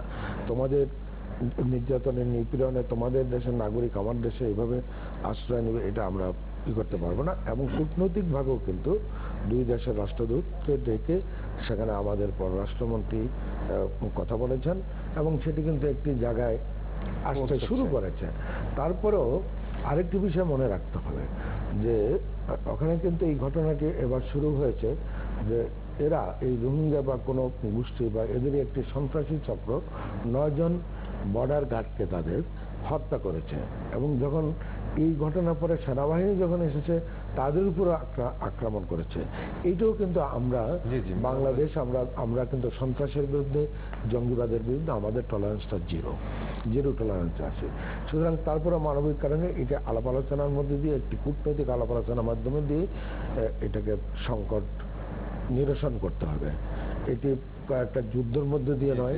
তোমাদের নির্যাতনের, নিপীড়নে তোমাদের দেশের নাগরিক আমার দেশে এভাবে আশ্রয় নেবে, এটা আমরা করতে পারবো না। এবং কূটনৈতিকভাবেও কিন্তু দুই দেশের রাষ্ট্রদূতকে ডেকে সেখানে আমাদের পররাষ্ট্রমন্ত্রী কথা বলেছেন এবং সেটি কিন্তু একটি জায়গায় আসতে শুরু করেছে। তারপরেও আরেকটি বিষয় মনে রাখতে হবে যে ওখানে কিন্তু এই ঘটনাটি এবার শুরু হয়েছে যে এরা এই রোহিঙ্গা বা কোনো গোষ্ঠী বা এদেরই একটি সন্ত্রাসী চক্র 9 জন বর্ডার গার্ডকে তাদের হত্যা করেছে। এবং যখন এই ঘটনার পরে সেনাবাহিনী যখন এসেছে তাদের উপর আক্রমণ করেছে। এইটাও কিন্তু আমরা জি, জি। বাংলাদেশ আমরা কিন্তু সন্ত্রাসের বিরুদ্ধে, জঙ্গিবাদের বিরুদ্ধে আমাদের টলারেন্সটা জিরো টলারেন্স আছে। সুতরাং তারপরে মানবিক কারণে এটা আলাপ আলোচনার মধ্যে দিয়ে, একটি কূটনৈতিক আলাপ আলোচনার মাধ্যমে দিয়ে এটাকে সংকট নিরসন করতে হবে। এটি একটা যুদ্ধের মধ্যে দিয়ে নয়,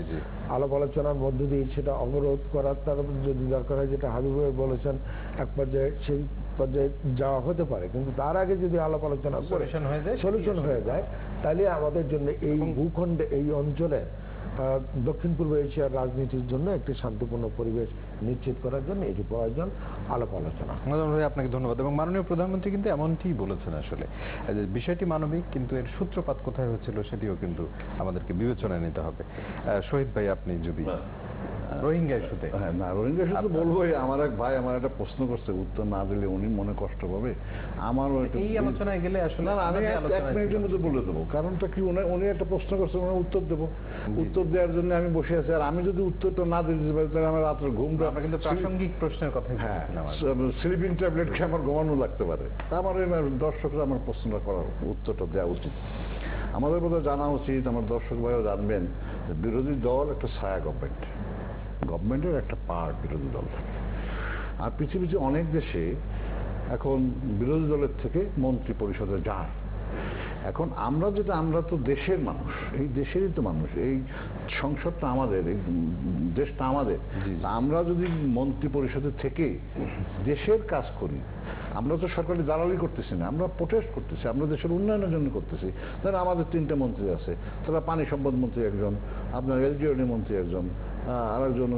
আলাপ আলোচনার মধ্যে দিয়ে সেটা অবরোধ করার, তারপর যদি দরকার হয়, যেটা হাবিব ভাই বলেছেন, এক পর্যায়ে সেই পর্যায়ে যাওয়া হতে পারে, কিন্তু তার আগে যদি আলাপ আলোচনা করে সলিউশন হয়ে যায়, তাহলে আমাদের জন্য এই ভূখণ্ডে, এই অঞ্চলে দক্ষিণ পূর্ব এশিয়ার রাজনীতির জন্য একটি শান্তিপূর্ণ পরিবেশ নিশ্চিত করার জন্য এটি প্রয়োজন আলাপ আলোচনা। ভাই আপনাকে ধন্যবাদ। এবং মাননীয় প্রধানমন্ত্রী কিন্তু এমনটিই বলেছেন আসলে যে বিষয়টি মানবিক, কিন্তু এর সূত্রপাত কোথায় হচ্ছিল সেটিও কিন্তু আমাদেরকে বিবেচনায় নিতে হবে। শহীদ ভাই, আপনি যদি রোহিঙ্গা ইস্যুতে। হ্যাঁ, না, রোহিঙ্গা ইস্যু তো বলবোই। আমার এক ভাই আমার একটা প্রশ্ন করছে, উত্তর না দিলে উনি মনে কষ্ট পাবে। আমারও এই আলোচনায় গেলে আসলে না, আমি 1 মিনিটের মধ্যে বলে দেবো। কারণটা কি, উনি একটা প্রশ্ন করছে, উনি উত্তর দেবো। উত্তর দেওয়ার জন্য আমি বসে আছি, আর আমি যদি উত্তরটা না দিতে পারি তাহলে আমার রাত্রে ঘুমটা, আমরা কিন্তু প্রাসঙ্গিক প্রশ্নের কথা, হ্যাঁ, স্লিপিং ট্যাবলেট খেয়ে আমার ঘুমানো লাগতে পারে। তা আমার দর্শকরা আমার প্রশ্নটা করার উত্তরটা দেওয়া উচিত। আমাদের বোধহয় জানা উচিত, আমার দর্শক ভাইও জানবেন, বিরোধী দল একটা ছায়া গভর্নমেন্টের একটা পার্ট বিরোধী দল থাকে। আর পৃথিবীতে অনেক দেশে এখন বিরোধী দলের থেকে মন্ত্রী পরিষদে যায়। এখন আমরা তো দেশের মানুষ, এই দেশেরই তো মানুষ, এই সংসদটা আমাদের, এই দেশটা আমাদের। আমরা যদি মন্ত্রী পরিষদের থেকে দেশের কাজ করি, আমরা তো সরকারি দালালি করতেছি না, আমরা প্রোটেস্ট করতেছি, আমরা দেশের উন্নয়নের জন্য করতেছি। ধরেন আমাদের 3টে মন্ত্রী আছে, তারা পানি সম্পদ মন্ত্রী একজন, আপনার এলজিওডি মন্ত্রী একজন, আরেকজন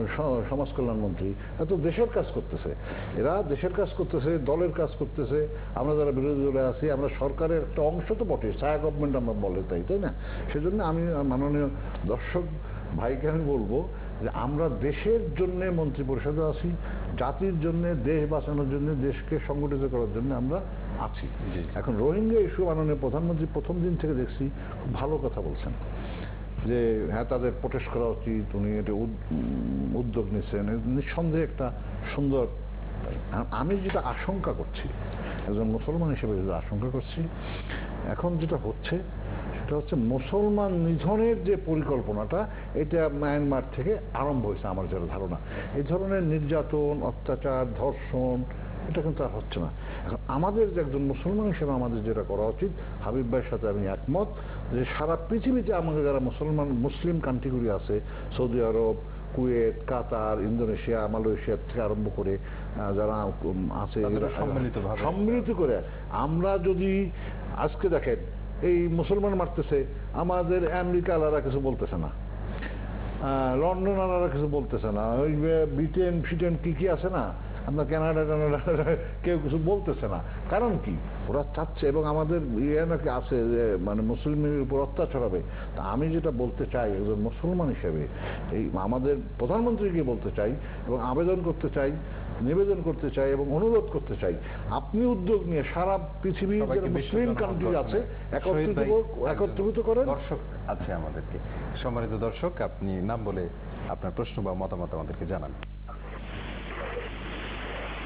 সমাজ কল্যাণ মন্ত্রী। এত দেশের কাজ করতেছে, এরা দেশের কাজ করতেছে, দলের কাজ করতেছে। আমরা যারা বিরোধী দলে আছি, আমরা সরকারের একটা অংশ তো বটে, ছায়া গভর্নমেন্ট আমরা বলে, তাই না? সেজন্য আমি মাননীয় দর্শক ভাইকে আমি বলবো যে আমরা দেশের জন্য মন্ত্রী পরিষদে আছি, জাতির জন্য, দেশ বাঁচানোর জন্য, দেশকে সংগঠিত করার জন্য আমরা আছি। এখন রোহিঙ্গা ইস্যু মাননীয় প্রধানমন্ত্রী প্রথম দিন থেকে দেখছি খুব ভালো কথা বলছেন, যে হ্যাঁ, তাদের প্রোটেস্ট করা উচিত, উনি এটা উদ্যোগ নিচ্ছেন, নিঃসন্দেহে একটা সুন্দর। আমি যেটা আশঙ্কা করছি, একজন মুসলমান হিসেবে যেটা আশঙ্কা করছি, এখন যেটা হচ্ছে সেটা হচ্ছে মুসলমান নিধনের যে পরিকল্পনাটা, এটা মায়ানমার থেকে আরম্ভ হয়েছে আমার যেটা ধারণা। এই ধরনের নির্যাতন, অত্যাচার, ধর্ষণ, এটা কিন্তু আর হচ্ছে না। এখন আমাদের যে একজন মুসলমান হিসেবে আমাদের যেটা করা উচিত, হাবিব ভাইয়ের সাথে আমি একমত, যে সারা পৃথিবীতে আমাদের যারা মুসলিম কান্ট্রিগুলি আছে, সৌদি আরব, কুয়েত, কাতার, ইন্দোনেশিয়া, মালয়েশিয়া থেকে আরম্ভ করে যারা আছে, সম্মিলিত করে আমরা যদি আজকে দেখেন, এই মুসলমান মারতেছে, আমাদের আমেরিকা আলাদা কিছু বলতেছে না, লন্ডন আলাদা কিছু বলতেছে না, ওই ব্রিটেন ফিটেন কি আছে না, আপনার কানাডা কেউ কিছু বলতেছে না। কারণ কি, ওরা চাচ্ছে, এবং আমাদের ইয়ে নাকি আছে যে মানে মুসলিমের উপর অত্যাচার হবে। তা আমি যেটা বলতে চাই একজন মুসলমান হিসেবে, এই আমাদের প্রধানমন্ত্রীকে বলতে চাই এবং আবেদন করতে চাই, নিবেদন করতে চাই এবং অনুরোধ করতে চাই, আপনি উদ্যোগ নিয়ে সারা পৃথিবীর যে মুসলিম কান্ট্রি আছে একত্রিত করেন। দর্শক আছে আমাদেরকে, সম্মানিত দর্শক, আপনি নাম বলে আপনার প্রশ্ন বা মতামত আমাদেরকে জানান।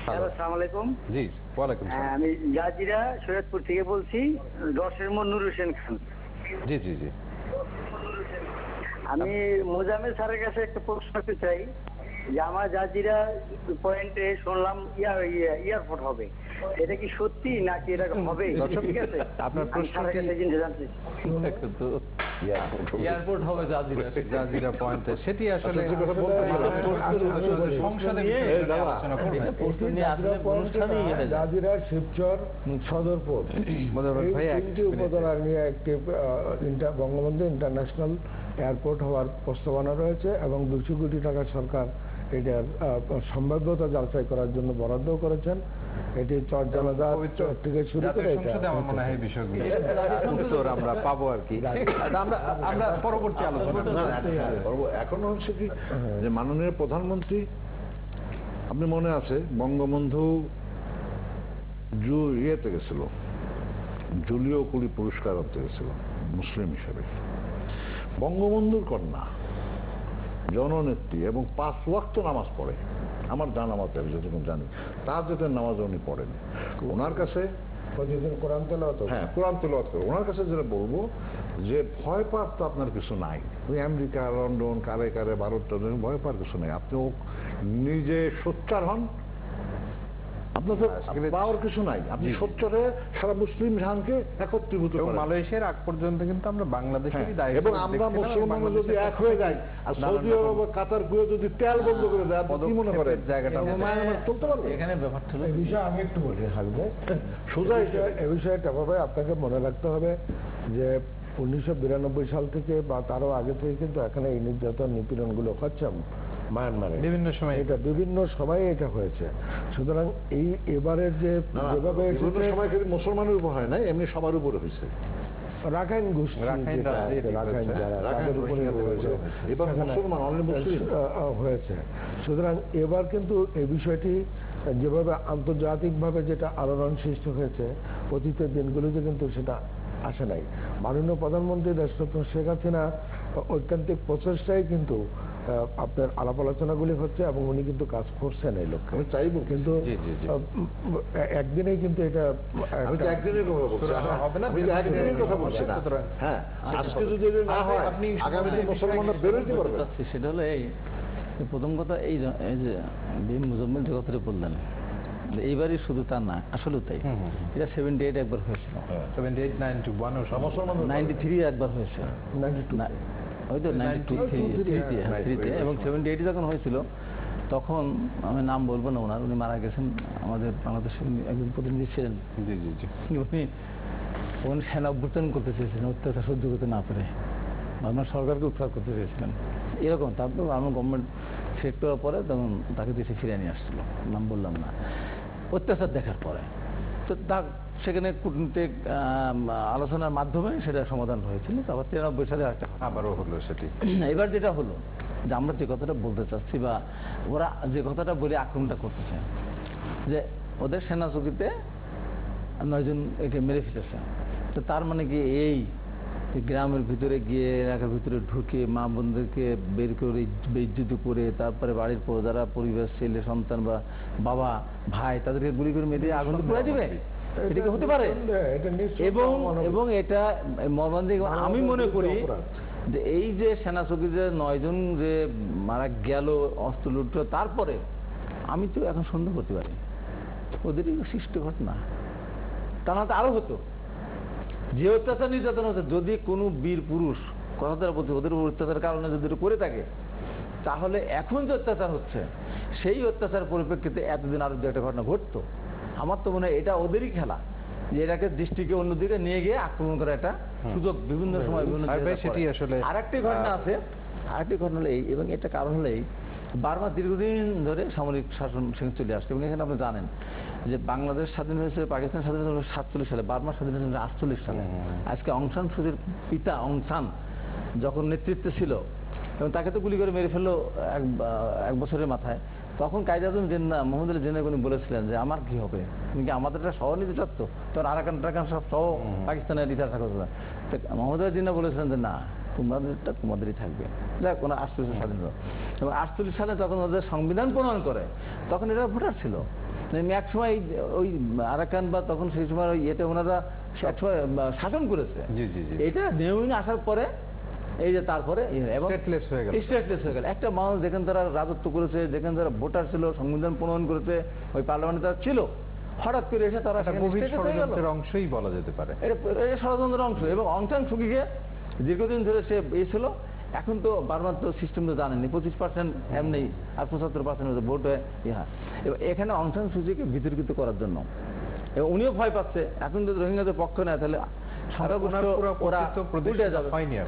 আসসালামু আলাইকুম। জি, ওয়ালাইকুম আসসালাম। আমি জাজিরা সৈয়দপুর থেকে বলছি, রশের নুর হোসেন খান। জি জি জি। আমি মোজাম্মেল স্যারের কাছে একটা প্রশ্ন করতে চাই, যে আমার জাজিরা পয়েন্টে শুনলাম এয়ারপোর্ট হবে, এটা কি সত্যি নাকি এটা হবে? ঠিক আছে, আপনার প্রশ্ন জানতে এয়ারপোর্ট হবে জাজিরা পয়েন্টে, সেটি আসলে সংসদে জাজিরা, শিবচর, সদরপুর, এই 3টি উপজেলা নিয়ে একটি বঙ্গবন্ধু ইন্টারন্যাশনাল এয়ারপোর্ট হওয়ার প্রস্তাবনা রয়েছে, এবং 200 কোটি টাকা সরকার এটার সম্ভাব্যতা যাচাই করার জন্য বরাদ্দ করেছেন। এটি চরজালাদা থেকে শুরু করে আমার মনে হয় বিষয়গুলো উত্তর আমরা পাবো আর কি, আমরা পরবর্তী আলোচনা। এখন হচ্ছে কি, যে মাননীয় প্রধানমন্ত্রী, আপনি মনে আছে বঙ্গবন্ধু ইয়েতে গেছিল, জুলিও কুলি পুরস্কার আনতে গেছিল মুসলিম হিসেবে। বঙ্গবন্ধুর কন্যা, জননেত্রী, এবং 5 ওয়াক্ত নামাজ পড়ে, আমার জানা মতে আমি যতক্ষণ জানি, তাহাজ্জুদের নামাজ উনি পড়েন। ওনার কাছে প্রতিদিন কোরআন তেলাওয়াত হবে। হ্যাঁ, কোরআন তেলাওয়াত করবো। ওনার কাছে যেটা বলবো যে ভয় পাওয়ার তো আপনার কিছু নাই। ওই আমেরিকা, লন্ডন, কারে কারে ভারত ভয় পাওয়ার কিছু নেই। আপনি নিজে সোচ্চার হন, আপনার তো পাওয়ার কিছু নাই। আপনি সোচ্চারে সারা মুসলিম জাহানকে একত্রীভূত করেন। মালয়েশিয়ার আগ পর্যন্ত কিন্তু আমরা বাংলাদেশেরই হ্যাঁ, দায়িত্ব এবং আমরা মুসলমান যদি এক হয়ে যাই আর সৌদি আরব কাতার কুয়েত যদি তেল বন্ধ করে দেয়, আপনি কি মনে করেন জায়গাটা চলতে পারবে? এখানে ব্যাপারটা হলো এই বিষয়ে আমি একটু বলি থাকবে সোজা এই বিষয়ে ভাই আপনাকে মনে রাখতে হবে যে 1992 সাল থেকে বা তারও আগে থেকে কিন্তু এখানে এই নির্যাতন নিপীড়নগুলো হচ্ছে মায়ানমারে বিভিন্ন সময় এটা বিভিন্ন সময়ে এটা হয়েছে। সুতরাং এই এবারের যে যেভাবে বিভিন্ন সময় কিন্তু মুসলমানের উপর হয় নাই, এমনি সবার উপরে হয়েছে। রাখাইন গোষ্ঠী রাখাইন যেটা আছে, রাজনীতি রাখাইন হচ্ছে, যারা রাখাইন তাদের উপরে হয়েছে, এবার সেখানে মুসলমান অনেক মুসলিম হয়েছে। সুতরাং এবার কিন্তু এই বিষয়টি যেভাবে আন্তর্জাতিকভাবে যেটা আলোড়ন সৃষ্টি হয়েছে, অতীতের দিনগুলোতে কিন্তু সেটা আসে নাই। মাননীয় প্রধানমন্ত্রী দেশরত্ন শেখ হাসিনা ঐকান্তিক প্রচেষ্টায় কিন্তু আপনার আলাপ আলোচনাগুলি হচ্ছে এবং উনি কিন্তু কাজ করছেন এই লক্ষ্যে। আমি চাইবো কিন্তু একদিনেই কিন্তু এটা আমি তো একদিনের কথা বলছি, হবে না, আমি তো একদিনের কথা বলছি না। হ্যাঁ, আজকে যদি এটা না হয় আগামীতে মুসলমানরা বেরোতে পারবে। সেটা হলো এই যে প্রথম কথা এই যে বি মুজাম্মেল যে কথাটা বললেন, এইবারই শুধু তা না, আসলে তাই। এটা 78 একবার হয়েছিল, 78, 91 ও সব মুসলমান 93 একবার হয়েছে, 92 হয়তো 92 এবং 78 যখন হয়েছিল তখন আমি নাম বলবো না ওনার, উনি মারা গেছেন, আমাদের বাংলাদেশের একজন প্রতিনিধি ছিলেন। জি জি জি। উনি সেনা অভ্যুত্থান করতে চেয়েছিলেন অত্যাচার সহ্য করতে না পেরে, বাংলা সরকারকে উৎখাত করতে চেয়েছিলেন এরকম। তারপর আমার গভর্নমেন্ট সেট করার পরে তখন তাকে দেশে ফিরে নিয়ে আসছিল, নাম বললাম না, অত্যাচার দেখার পরে। তো সেখানে কূটনৈতিক আলোচনার মাধ্যমে সেটা সমাধান হয়েছিল। তারপর 93 সালে একটা আবারও হলো সেটি। এবার যেটা হলো যে আমরা যে কথাটা বলতে চাচ্ছি বা ওরা যে কথাটা বলে আক্রমণটা করতেছে যে ওদের সেনা চৌকিতে 9 জন একে মেরে ফেলেছে, তো তার মানে কি এই গ্রামের ভিতরে গিয়ে এলাকার ভিতরে ঢুকে মা বোনদেরকে বের করে বেইজ্জত করে তারপরে বাড়ির যারা পরিবার, ছেলে সন্তান বা বাবা ভাই তাদেরকে গুলি করে মেরে আগুন পুড়াই দিবে? এটা কি হতে পারে? এবং এটা মর্মান্তিক। আমি মনে করি যে এই যে সেনা চৌকিতে 9 জন যে মারা গেল অস্ত্র লুট, তারপরে আমি তো এখন সন্দেহ করতে পারি ওদেরই সৃষ্ট ঘটনা, তা না আরো হতো। যে অত্যাচার নির্যাতন হচ্ছে, যদি কোনো বীর পুরুষ কথা দ্বারা বলছে ওদের অত্যাচারের কারণে যদি করে থাকে, তাহলে এখন যে অত্যাচার হচ্ছে সেই অত্যাচার পরিপ্রেক্ষিতে এতদিন আরো যে একটা ঘটনা ঘটতো। আমার তো মনে হয় এটা ওদেরই খেলা, যে এটাকে দৃষ্টিকে অন্যদিকে নিয়ে গিয়ে আক্রমণ করা একটা সুযোগ বিভিন্ন সময় বিভিন্ন। আরেকটি ঘটনা আছে, আরেকটি ঘটনা হলো এই, এবং এটা কারণ হলো এই, বার্মা দীর্ঘদিন ধরে সামরিক শাসন চলে আসছে। এবং এখানে আপনি জানেন যে বাংলাদেশ স্বাধীন হয়েছে, পাকিস্তান স্বাধীন হয়েছে 47 সালে, বার্মা স্বাধীন হয়েছে 48 সালে। আজকে অং সান সুচির পিতা অং সান যখন নেতৃত্বে ছিল এবং তাকে তো গুলি করে মেরে ফেললো এক বছরের মাথায়, তখন কায়েদ আজম জিন্নাহ, মোহাম্মদ আলী জিন্নাহ উনি বলেছিলেন যে আমার কি হবে, তুমি কি আমাদের একটা শহর নিতে চাচ্ছ? তখন আরাকান টারাকান সব সহ পাকিস্তানের ইতিহাস থাকা। মোহাম্মদ আলী জিন্নাহ বলেছিলেন যে না, তোমাদেরটা তোমাদেরই থাকবে। যাক, কোনো 48 স্বাধীন হলো। এবং 48 সালে যখন ওদের সংবিধান প্রণয়ন করে তখন এরা ভোটার ছিল। এক সময় ওই আরাকান বা তখন সেই সময় ইয়েতে ওনারা একসময় শাসন করেছে। এটা নিয়মিত আসার পরে এই যে তারপরে স্টেটলেস হয়ে গেল একটা মানুষ, যেখানে তারা রাজত্ব করেছে, যেখানে তারা ভোটার ছিল, সংবিধান প্রণয়ন করেছে, ওই পার্লামেন্টে তারা ছিল, হঠাৎ করে এসে তারা ষড়যন্ত্রের অংশই বলা যেতে পারে, এটা ষড়যন্ত্রের অংশ। এবং অং সান সু চিকে দীর্ঘদিন ধরে সে ছিল। এখন তো বার্মার তো সিস্টেম তো জানেনি, 25% এমনি আর 75% ভোট হয় ইহা। এবার এখানে অং সান সু চিকে বিতর্কিত করার জন্য এবং উনিও ভয় পাচ্ছে, এখন যদি রোহিঙ্গাদের পক্ষ নেয় তাহলে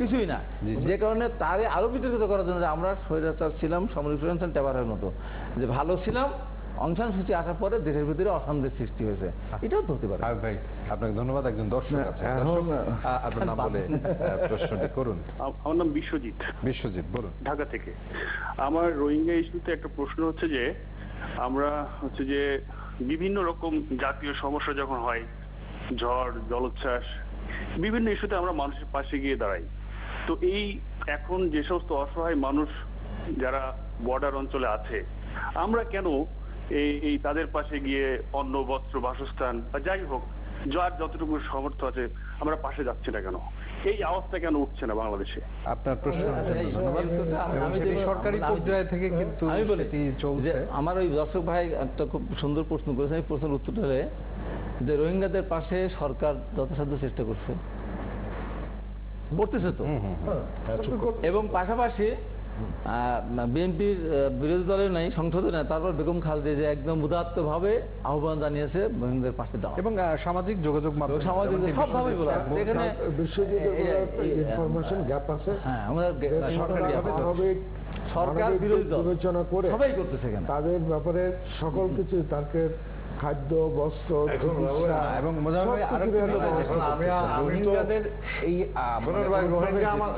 কিছুই না, যে কারণে তারে আরো বিতর্কিত করার জন্য আমরা স্বৈরাচার ছিলাম, সামরিক স্বৈরাচার টেবারের মতো, যে ভালো ছিলাম, অং সান সু চি আসার পরে দেশের ভিতরে অশান্তির সৃষ্টি হয়েছে। এটাও তো হতে পারে। ভাই আপনাকে ধন্যবাদ। একজন দর্শক আছে, আপনার নাম বলে প্রশ্নটি করুন। আমার নাম বিশ্বজিৎ। বিশ্বজিৎ বলুন। ঢাকা থেকে। আমার রোহিঙ্গা ইস্যুতে একটা প্রশ্ন হচ্ছে যে আমরা হচ্ছে যে বিভিন্ন রকম জাতীয় সমস্যা যখন হয়, ঝড়, জলোচ্ছ্বাস, বিভিন্ন ইস্যুতে আমরা মানুষের পাশে গিয়ে দাঁড়াই। তো এই এখন যে সমস্ত অসহায় মানুষ যারা বর্ডার অঞ্চলে আছে, আমরা কেন এই তাদের পাশে গিয়ে অন্ন, বস্ত্র, বাসস্থান বা যাই হোক যার যতটুকু সামর্থ্য আছে আমরা পাশে যাচ্ছি না কেন? এই আওয়াজটা কেন উঠছে না বাংলাদেশে? আপনার প্রশ্ন ধন্যবাদ। এবং সেটি সরকারি পর্যায়ে থেকে কিন্তু আমি বলি সেটি চলছে। যে আমার ওই দর্শক ভাই একটা খুব সুন্দর প্রশ্ন করেছে, আমি প্রশ্নের উত্তরটা হলে যে রোহিঙ্গাদের পাশে সরকার যথাসাধ্য চেষ্টা করছে, করতেছে তো, এবং পাশাপাশি বিএনপির বিরোধী দলের নাই, সংসদে নাই, তারপর বেগম খালেদা যে একদম উদাত্ত ভাবে আহ্বান জানিয়েছে রোহিঙ্গাদের পাশে দেওয়া, এবং সামাজিক যোগাযোগ মাধ্যম সামাজিক সবভাবে বলা এখানে ইনফরমেশন গ্যাপ আছে। হ্যাঁ, আমাদের সরকার বিরোধী দল বিবেচনা করে সবাই করতেছে এখানে তাদের ব্যাপারে সকল কিছু তাদের খাদ্য, বস্ত্র, চিকিৎসা এবং মোজাম্মেল ভাই আরেকটা বিষয় যেটা রোহিঙ্গাদের এই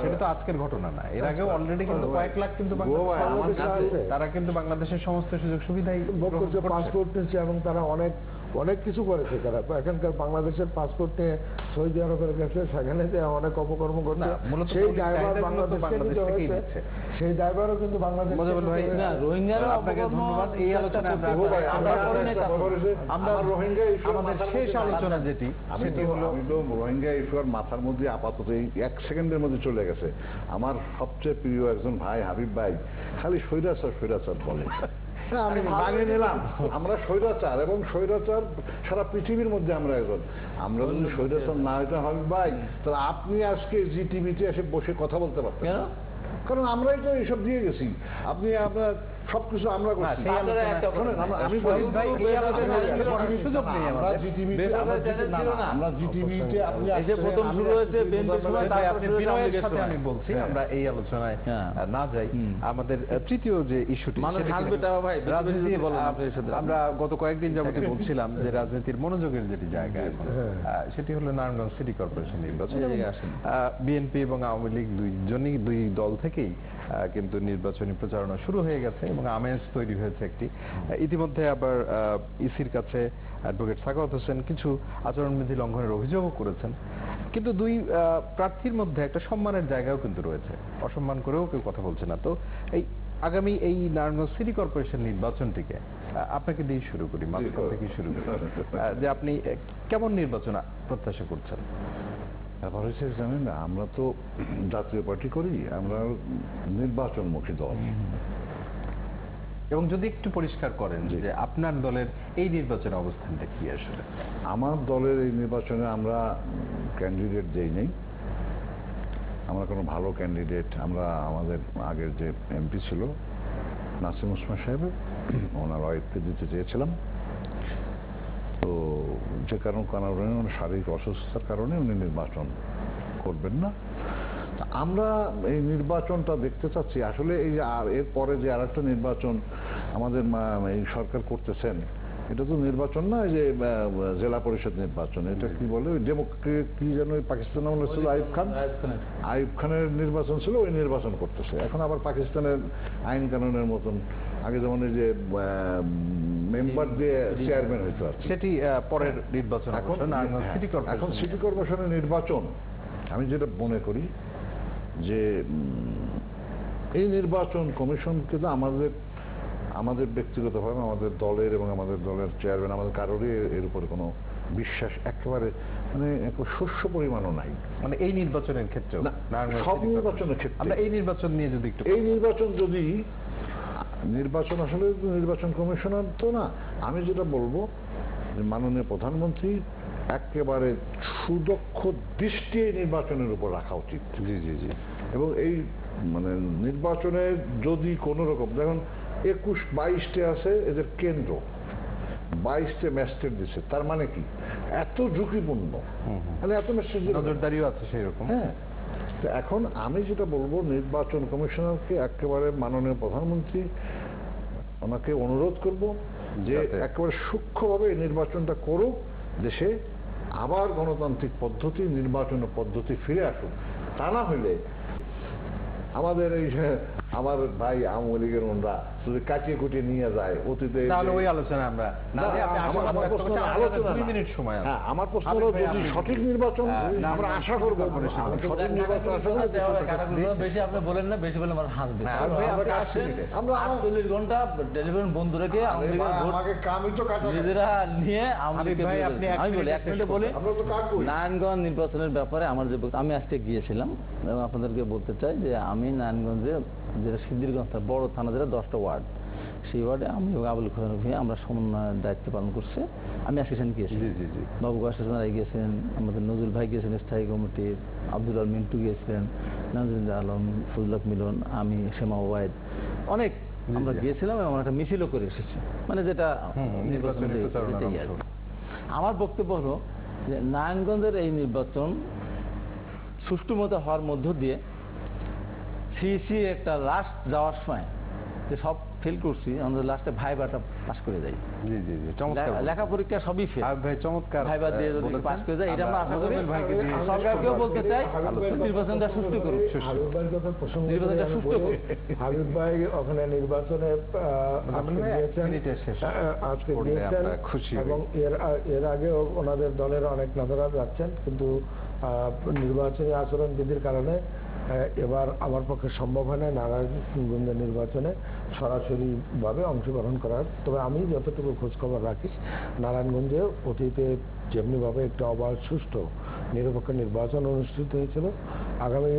সেটা তো আজকের ঘটনা না, এর আগেও অলরেডি কিন্তু কয়েক লাখ কিন্তু তারা কিন্তু বাংলাদেশের সমস্ত সুযোগ সুবিধাই পাসপোর্ট নিচ্ছে এবং তারা অনেক কিছু করেছে। তারা এখানকার বাংলাদেশের পাসপোর্ট নিয়ে সৌদি আরবের কাছে, সেখানে যে অনেক অপকর্ম করছে, সেই দায়ভার বাংলাদেশকে নিতে হয়েছে। সেই দায়ভারও কিন্তু বাংলাদেশ। রোহিঙ্গারা আপনাকে ধন্যবাদ। এই আলোচনা আমরা রোহিঙ্গা ইস্যু আমাদের শেষ আলোচনা যেটি সেটি হলো রোহিঙ্গা ইস্যুর মাথার মধ্যে আপাতত এই 1 সেকেন্ডের মধ্যে চলে গেছে। আমার সবচেয়ে প্রিয় একজন ভাই হাবিব ভাই খালি স্বৈরাচার বলে। আমি মানিয়ে নিলাম আমরা স্বৈরাচার, এবং স্বৈরাচার সারা পৃথিবীর মধ্যে আমরা একজন। আমরা যদি স্বৈরাচার না হইতে হাবিব ভাই, তাহলে আপনি আজকে জি টিভিতে এসে বসে কথা বলতে পারতেন, কারণ আমরাই তো এইসব দিয়ে গেছি। আপনি আপনার সবকিছু আমরা করছি। আমি আমরা জি টিভিতে আমি বলছি আমরা এই আলোচনায় না যাই। আমাদের তৃতীয় যে ইস্যুটি, আমরা গত কয়েকদিন যাবতীয় বলছিলাম যে রাজনীতির মনোযোগের যেটি জায়গা এখন, সেটি হলো নারায়ণগঞ্জ সিটি কর্পোরেশন নির্বাচন। বিএনপি এবং আওয়ামী লীগ দুই দল থেকেই কিন্তু নির্বাচনী প্রচারণা শুরু হয়ে গেছে এবং আমেজ তৈরি হয়েছে একটি। ইতিমধ্যে আবার ইসির কাছে অ্যাডভোকেট সাখাওয়াত হোসেন কিছু আচরণবিধি লঙ্ঘনের অভিযোগও করেছেন। কিন্তু দুই প্রার্থীর মধ্যে একটা সম্মানের জায়গাও কিন্তু রয়েছে, অসম্মান করেও কেউ কথা বলছে না। তো এই আগামী এই নারায়ণগঞ্জ সিটি কর্পোরেশন নির্বাচনটিকে আপনাকে দিয়ে শুরু করি, মাঝখান থেকে শুরু করি, যে আপনি কেমন নির্বাচন প্রত্যাশা করছেন? ব্যাপার হচ্ছে জানেন, আমরা তো জাতীয় পার্টি করি, আমরা নির্বাচনমুখী দল। এবং যদি একটু পরিষ্কার করেন যে আপনার দলের এই নির্বাচনে অবস্থানটা কি আসলে? আমার দলের এই নির্বাচনে আমরা ক্যান্ডিডেট দেই নেই, আমরা কোনো ভালো ক্যান্ডিডেট, আমরা আমাদের আগের যে এমপি ছিল নাসিম ওসমান সাহেবের, ওনার ওয়াইফকে দিতে চেয়েছিলাম। তো যে কারণে শারীরিক অসুস্থতার কারণে উনি নির্বাচন করবেন না। আমরা এই নির্বাচনটা দেখতে চাচ্ছি আসলে এই এরপরে যে আরেকটা নির্বাচন আমাদের এই সরকার করতেছেন, এটা তো নির্বাচন না, এই যে জেলা পরিষদ নির্বাচন, এটা কি বলে ওই কি যেন পাকিস্তান আমলে ছিল আইয়ুব খানের নির্বাচন ছিল, ওই নির্বাচন করতেছে। এখন আবার পাকিস্তানের আইন কানুনের মতন আগে যেমন এই যে মেম্বার দিয়ে চেয়ারম্যান হইতে পারছে, সেটি পরের নির্বাচন। এখন সিটি কর্পোরেশনের নির্বাচন আমি যেটা মনে করি যে এই নির্বাচন কমিশনকে তো আমাদের ব্যক্তিগতভাবে আমাদের দলের এবং আমাদের দলের চেয়ারম্যান আমাদের কারোরই এর উপরে কোনো বিশ্বাস একেবারে মানে শস্য পরিমাণও নাই, মানে এই নির্বাচনের ক্ষেত্রে সব নির্বাচনের ক্ষেত্রে। আমরা এই নির্বাচন নিয়ে যদি একটু এই নির্বাচন আসলে নির্বাচন কমিশনার তো না, আমি যেটা বলবো যে মাননীয় প্রধানমন্ত্রী একেবারে সুদক্ষ দৃষ্টি এই নির্বাচনের উপর রাখা উচিত। জি জি জি। এবং এই মানে নির্বাচনে যদি কোনো রকম, দেখুন 21-22টে আছে এদের কেন্দ্র, 22টে ম্যাজিস্ট্রেট দিচ্ছে, তার মানে কি এত ঝুঁকিপূর্ণ, মানে এত ম্যাজিস্ট্রেট নজরদারিও আছে সেই রকম। হ্যাঁ, তো এখন আমি যেটা বলবো নির্বাচন কমিশনারকে একেবারে মাননীয় প্রধানমন্ত্রী ওনাকে অনুরোধ করব যে একেবারে সূক্ষ্মভাবে এই নির্বাচনটা করুক, দেশে আবার গণতান্ত্রিক পদ্ধতি, নির্বাচন পদ্ধতি ফিরে আসুক। তা না হইলে আমাদের এই আমার ভাই আওয়ামী লীগের ওনরা যদি কাটিয়ে কুটিয়ে নিয়ে যায় অতীতে তাহলে ওই আলোচনা আমরা না দিয়ে আপনি আশাবাদ ব্যক্ত করছেন, আমাদের 2 মিনিট সময় আছে। হ্যাঁ, আমার প্রশ্ন হলো যদি সঠিক নির্বাচন আমরা আশা করবো সঠিক নির্বাচন আশা করি বেশি আপনি বলেন না, বেশি বলে আমার হাসবে। আমরা 48 ঘন্টা টেলিফোন বন্ধ রেখে আওয়ামী লীগের ভোট নিজেরা নিয়ে আওয়ামী লীগকে ভাই, বিরোধী। আপনি এক আমি বলি, মিনিটে 1 মিনিটে বলি, আমরা তো কাটবই। নারায়ণগঞ্জ নির্বাচনের ব্যাপারে আমার যে আমি আজকে গিয়েছিলাম এবং আপনাদেরকে বলতে চাই যে আমি নারায়ণগঞ্জে যেটা সিদ্ধিরগঞ্জ বড় থানা, যেটা 10টা ওয়ার্ড, সেই ওয়ার্ডে আমি আবুল খোরান ভূঁইয়া আমরা সমন্বয়ের দায়িত্ব পালন করছি। আমি আজকে সেখানে গিয়েছি, বাবু গাছাই গিয়েছেন, আমাদের নজরুল ভাই গিয়েছেন স্থায়ী কমিটির, আব্দুল আল মিন্টু গিয়েছিলেন, নাজির আলম, ফজলক মিলন, আমি, শেমা ওয়াইদ, অনেক আমরা গিয়েছিলাম এবং আমরা একটা মিছিলও করে এসেছি, মানে যেটা নির্বাচনের এটাই আর কি। আমার বক্তব্য হলো যে নারায়ণগঞ্জের এই নির্বাচন সুষ্ঠু মতো হওয়ার মধ্য দিয়ে সিইসি একটা লাস্ট যাওয়ার সময় যে সব ফেল করছি, আমাদের লাস্টে ভাইবাটা পাস করে যাই। জি জি জি, চমৎকার। লেখা পরীক্ষা সবই ফেল, ভাই চমৎকার ভাইবা দিয়ে যদি পাস করে যায়, এটা আমরা আশা করি। ভাইকে দিয়ে সরকারকেও বলতে চাই নির্বাচনটা সুষ্ঠু করুন, হাবিব ভাইয়ের কথা প্রসঙ্গ করে নির্বাচনটা আমি সুষ্ঠু বলি, করুন। হাবিব ভাই ওখানে নির্বাচনে মিনিটে শেষ আজকে করলে গিয়েছেন আমরা খুশি হই। এবং এর আগেও ওনাদের দলের অনেক নেতারা যাচ্ছেন, কিন্তু নির্বাচনী আচরণ বিধির কারণে এবার আমার পক্ষে সম্ভব হয় না নারায়ণগঞ্জের নির্বাচনে সরাসরি ভাবে অংশগ্রহণ করার। তবে আমি যতটুকু খোঁজখবর রাখি, নারায়ণগঞ্জে অতীতে যেমনিভাবে একটা অবাধ সুষ্ঠু নিরপেক্ষ নির্বাচন অনুষ্ঠিত হয়েছিল, আগামী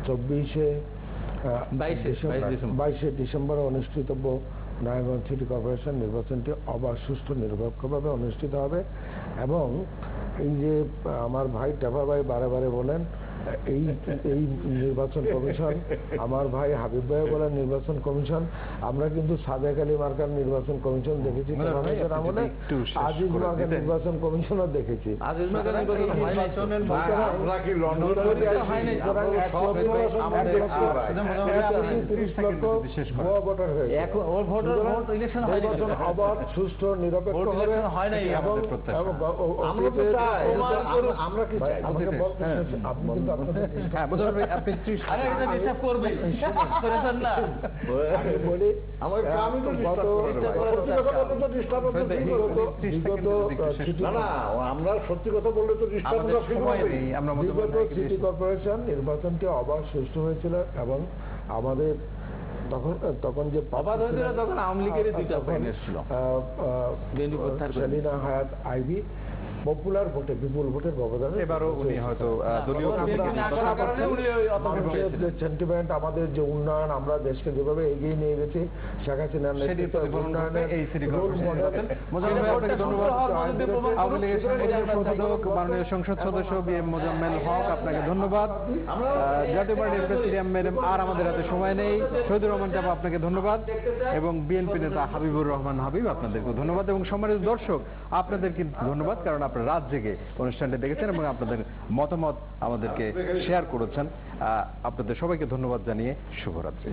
22শে ডিসেম্বরে অনুষ্ঠিতব্য নারায়ণগঞ্জ সিটি কর্পোরেশন নির্বাচনটি অবাধ সুষ্ঠু নিরপেক্ষভাবে অনুষ্ঠিত হবে। এবং এই যে আমার ভাই টেপা ভাই বারে বারে বলেন এই নির্বাচন কমিশন, আমার ভাই হাবিব ভাই বলেন নির্বাচন কমিশন, আমরা কিন্তু সাদেক আলী মার্কার নির্বাচন কমিশন দেখেছি, আমলে আজিজ মার্কার নির্বাচন কমিশনও দেখেছি। আজিজ মার্কার নির্বাচন আমরা কি লন্ডন হয়নি, 30 লক্ষ ভুয়া ভোটার হয়েছে। এখন ওর ভোটার ভোট ইলেকশন হয়নি, নির্বাচন অবাধ সুষ্ঠু নিরপেক্ষ হবে। হয় নাই এবং আমরা তো চাই, আমরা কি চাই? আমাকে বলতে আপনি কিন্তু হ্যাঁ, বুঝলেন ভাই, আপনি 30 আরে এটা ডিস্টার্ব করবে করেছেন না। আমি বলি আমি তো না, আমরা সত্যি কথা বললে তো আমাদের সময় নেই, আমরা বিগত সিটি কর্পোরেশন নির্বাচনটি অবাধ সুষ্ঠু হয়েছিল এবং আমাদের তখন যে অবাধ হয়েছিল তখন আওয়ামী লীগের দুইটা পয়েন্ট এসেছিল, সেলিনা হায়াত আইভি পপুলার ভোটে বিপুল ভোটের ব্যবধানে এবারও উনি হয়তো দলীয় সেন্টিমেন্ট, আমাদের যে উন্নয়ন, আমরা দেশকে যেভাবে এগিয়ে নিয়ে গেছি, শেখ হাসিনার নেতৃত্বে উন্নয়নের রোল মডেল। মাননীয় সংসদ সদস্য বি.এম. মোজাম্মেল হক, আপনাকে ধন্যবাদ। জাতীয় পার্টির প্রেসিডিয়াম ম্যাডাম আর আমাদের হাতে সময় নেই, শহীদুর রহমান চাপা আপনাকে ধন্যবাদ, এবং বিএনপি নেতা হাবিবুর রহমান হাবিব আপনাদেরকে ধন্যবাদ, এবং সম্মানিত দর্শক আপনাদেরকে ধন্যবাদ, কারণ আপনারা রাত জেগে অনুষ্ঠানটি দেখেছেন এবং আপনাদের মতামত আমাদেরকে শেয়ার করেছেন। আপনাদের সবাইকে ধন্যবাদ জানিয়ে শুভরাত্রি।